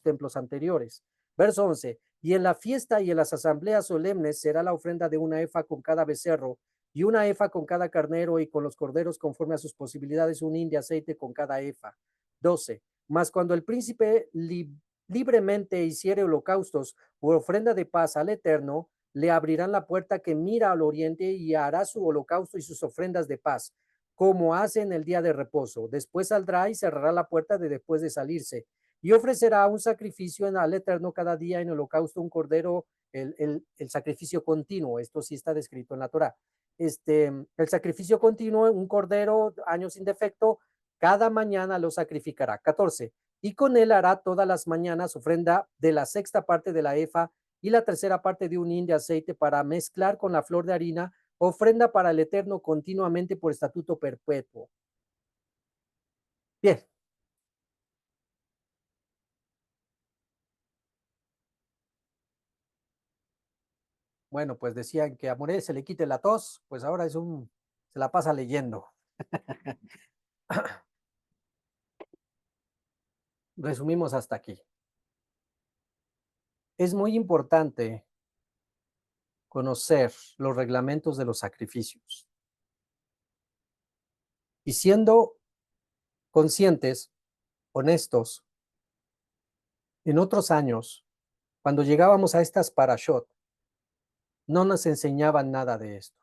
templos anteriores. Verso 11. Y en la fiesta y en las asambleas solemnes será la ofrenda de una efa con cada becerro y una efa con cada carnero y con los corderos conforme a sus posibilidades un hin de aceite con cada efa. 12. Mas cuando el príncipe libremente hiciere holocaustos o ofrenda de paz al Eterno, le abrirán la puerta que mira al oriente y hará su holocausto y sus ofrendas de paz, como hace en el día de reposo. Después saldrá y cerrará la puerta de después de salirse y ofrecerá un sacrificio al Eterno cada día en holocausto, un cordero, el sacrificio continuo. Esto sí está descrito en la Torah. El sacrificio continuo, un cordero, año sin defecto, cada mañana lo sacrificará. 14. Y con él hará todas las mañanas ofrenda de la sexta parte de la efa y la tercera parte de un hin de aceite para mezclar con la flor de harina, ofrenda para el Eterno continuamente por estatuto perpetuo. Bien. Bueno, pues decían que a Moré se le quite la tos, pues ahora es un se la pasa leyendo. Resumimos hasta aquí. Es muy importante conocer los reglamentos de los sacrificios. Y siendo conscientes, honestos, en otros años, cuando llegábamos a estas parashot, no nos enseñaban nada de esto.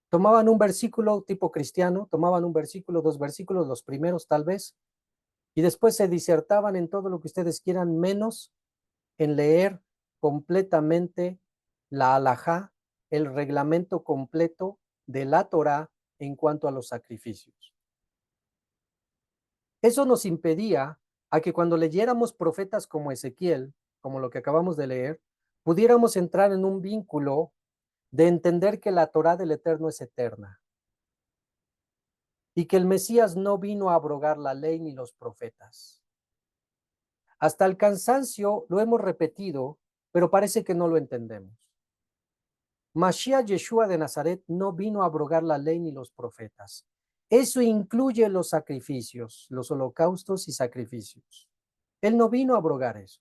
Tomaban un versículo tipo cristiano, tomaban un versículo, 2 versículos, los primeros tal vez, y después se disertaban en todo lo que ustedes quieran, menos en leer completamente la halajá, el reglamento completo de la Torá en cuanto a los sacrificios. Eso nos impedía a que cuando leyéramos profetas como Ezequiel, como lo que acabamos de leer, pudiéramos entrar en un vínculo de entender que la Torá del Eterno es eterna y que el Mesías no vino a abrogar la ley ni los profetas. Hasta el cansancio lo hemos repetido, pero parece que no lo entendemos. Mashiach Yeshua de Nazaret no vino a abrogar la ley ni los profetas. Eso incluye los sacrificios, los holocaustos y sacrificios. Él no vino a abrogar eso.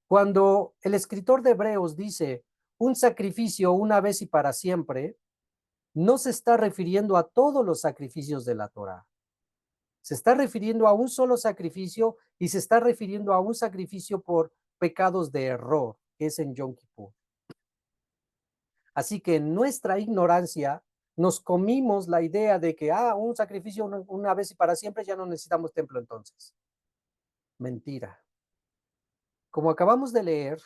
Cuando el escritor de Hebreos dice un sacrificio una vez y para siempre, no se está refiriendo a todos los sacrificios de la Torá. Se está refiriendo a un solo sacrificio y se está refiriendo a un sacrificio por pecados de error, que es en Yom Kippur. Así que en nuestra ignorancia nos comimos la idea de que un sacrificio una vez y para siempre, ya no necesitamos templo entonces. Mentira. Como acabamos de leer,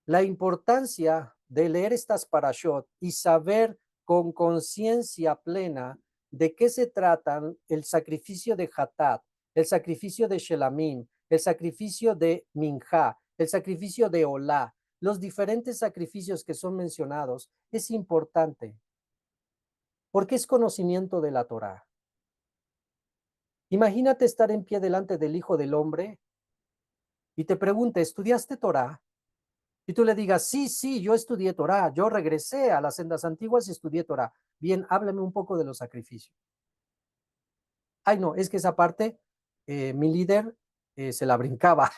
la importancia de leer estas parashot y saber con conciencia plena de qué se tratan el sacrificio de Hatat, el sacrificio de Shelamim, el sacrificio de Minjá, el sacrificio de Olá, los diferentes sacrificios que son mencionados, es importante, porque es conocimiento de la Torá. Imagínate estar en pie delante del Hijo del Hombre y te pregunte, ¿estudiaste Torá? Y tú le digas, sí, yo estudié Torá, yo regresé a las sendas antiguas y estudié Torá. Bien, háblame un poco de los sacrificios. Ay, no, es que esa parte, mi líder se la brincaba.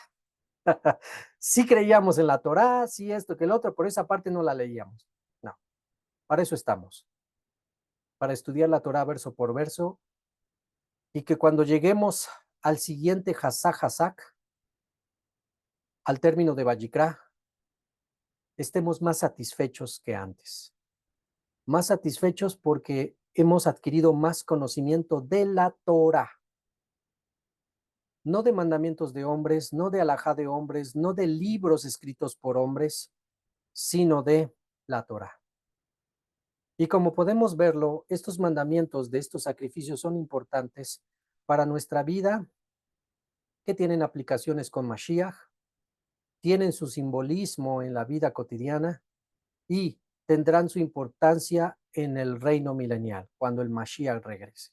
Sí creíamos en la Torá, sí esto que el otro, pero esa parte no la leíamos. No, para eso estamos. Para estudiar la Torá verso por verso y que cuando lleguemos al siguiente Hazak, al término de Vayikra, estemos más satisfechos que antes. Más satisfechos porque hemos adquirido más conocimiento de la Torá. No de mandamientos de hombres, no de alajá de hombres, no de libros escritos por hombres, sino de la Torá. Y como podemos verlo, estos mandamientos de estos sacrificios son importantes para nuestra vida, que tienen aplicaciones con Mashiach, tienen su simbolismo en la vida cotidiana y tendrán su importancia en el reino milenial, cuando el Mashiach regrese.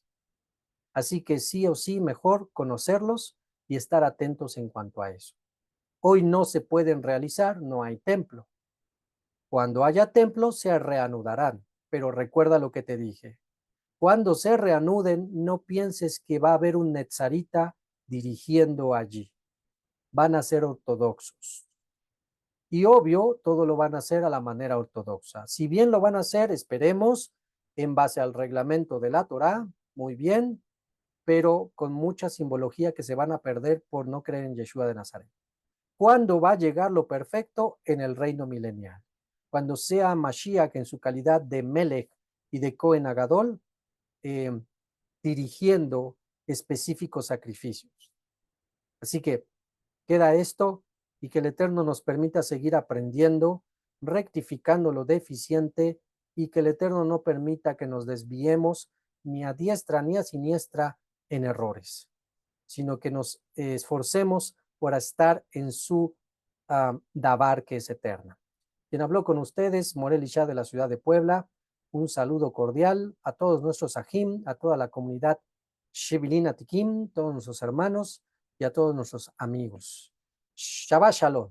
Así que sí o sí, mejor conocerlos y estar atentos en cuanto a eso. Hoy no se pueden realizar, no hay templo. Cuando haya templo, se reanudarán. Pero recuerda lo que te dije. Cuando se reanuden, no pienses que va a haber un netzarita dirigiendo allí. Van a ser ortodoxos. Y obvio, todo lo van a hacer a la manera ortodoxa. Si bien lo van a hacer, esperemos, en base al reglamento de la Torá, muy bien, pero con mucha simbología que se van a perder por no creer en Yeshua de Nazaret. ¿Cuándo va a llegar lo perfecto? En el reino milenial. Cuando sea Mashiach en su calidad de Melech y de Cohen Agadol, dirigiendo específicos sacrificios. Así que queda esto y que el Eterno nos permita seguir aprendiendo, rectificando lo deficiente y que el Eterno no permita que nos desviemos ni a diestra ni a siniestra en errores, sino que nos esforcemos por estar en su Dabar que es eterna. Quien habló con ustedes, Morel Isha de la ciudad de Puebla. Un saludo cordial a todos nuestros ajim, a toda la comunidad Shevilin Atikim, todos nuestros hermanos y a todos nuestros amigos. Shabbat Shalom.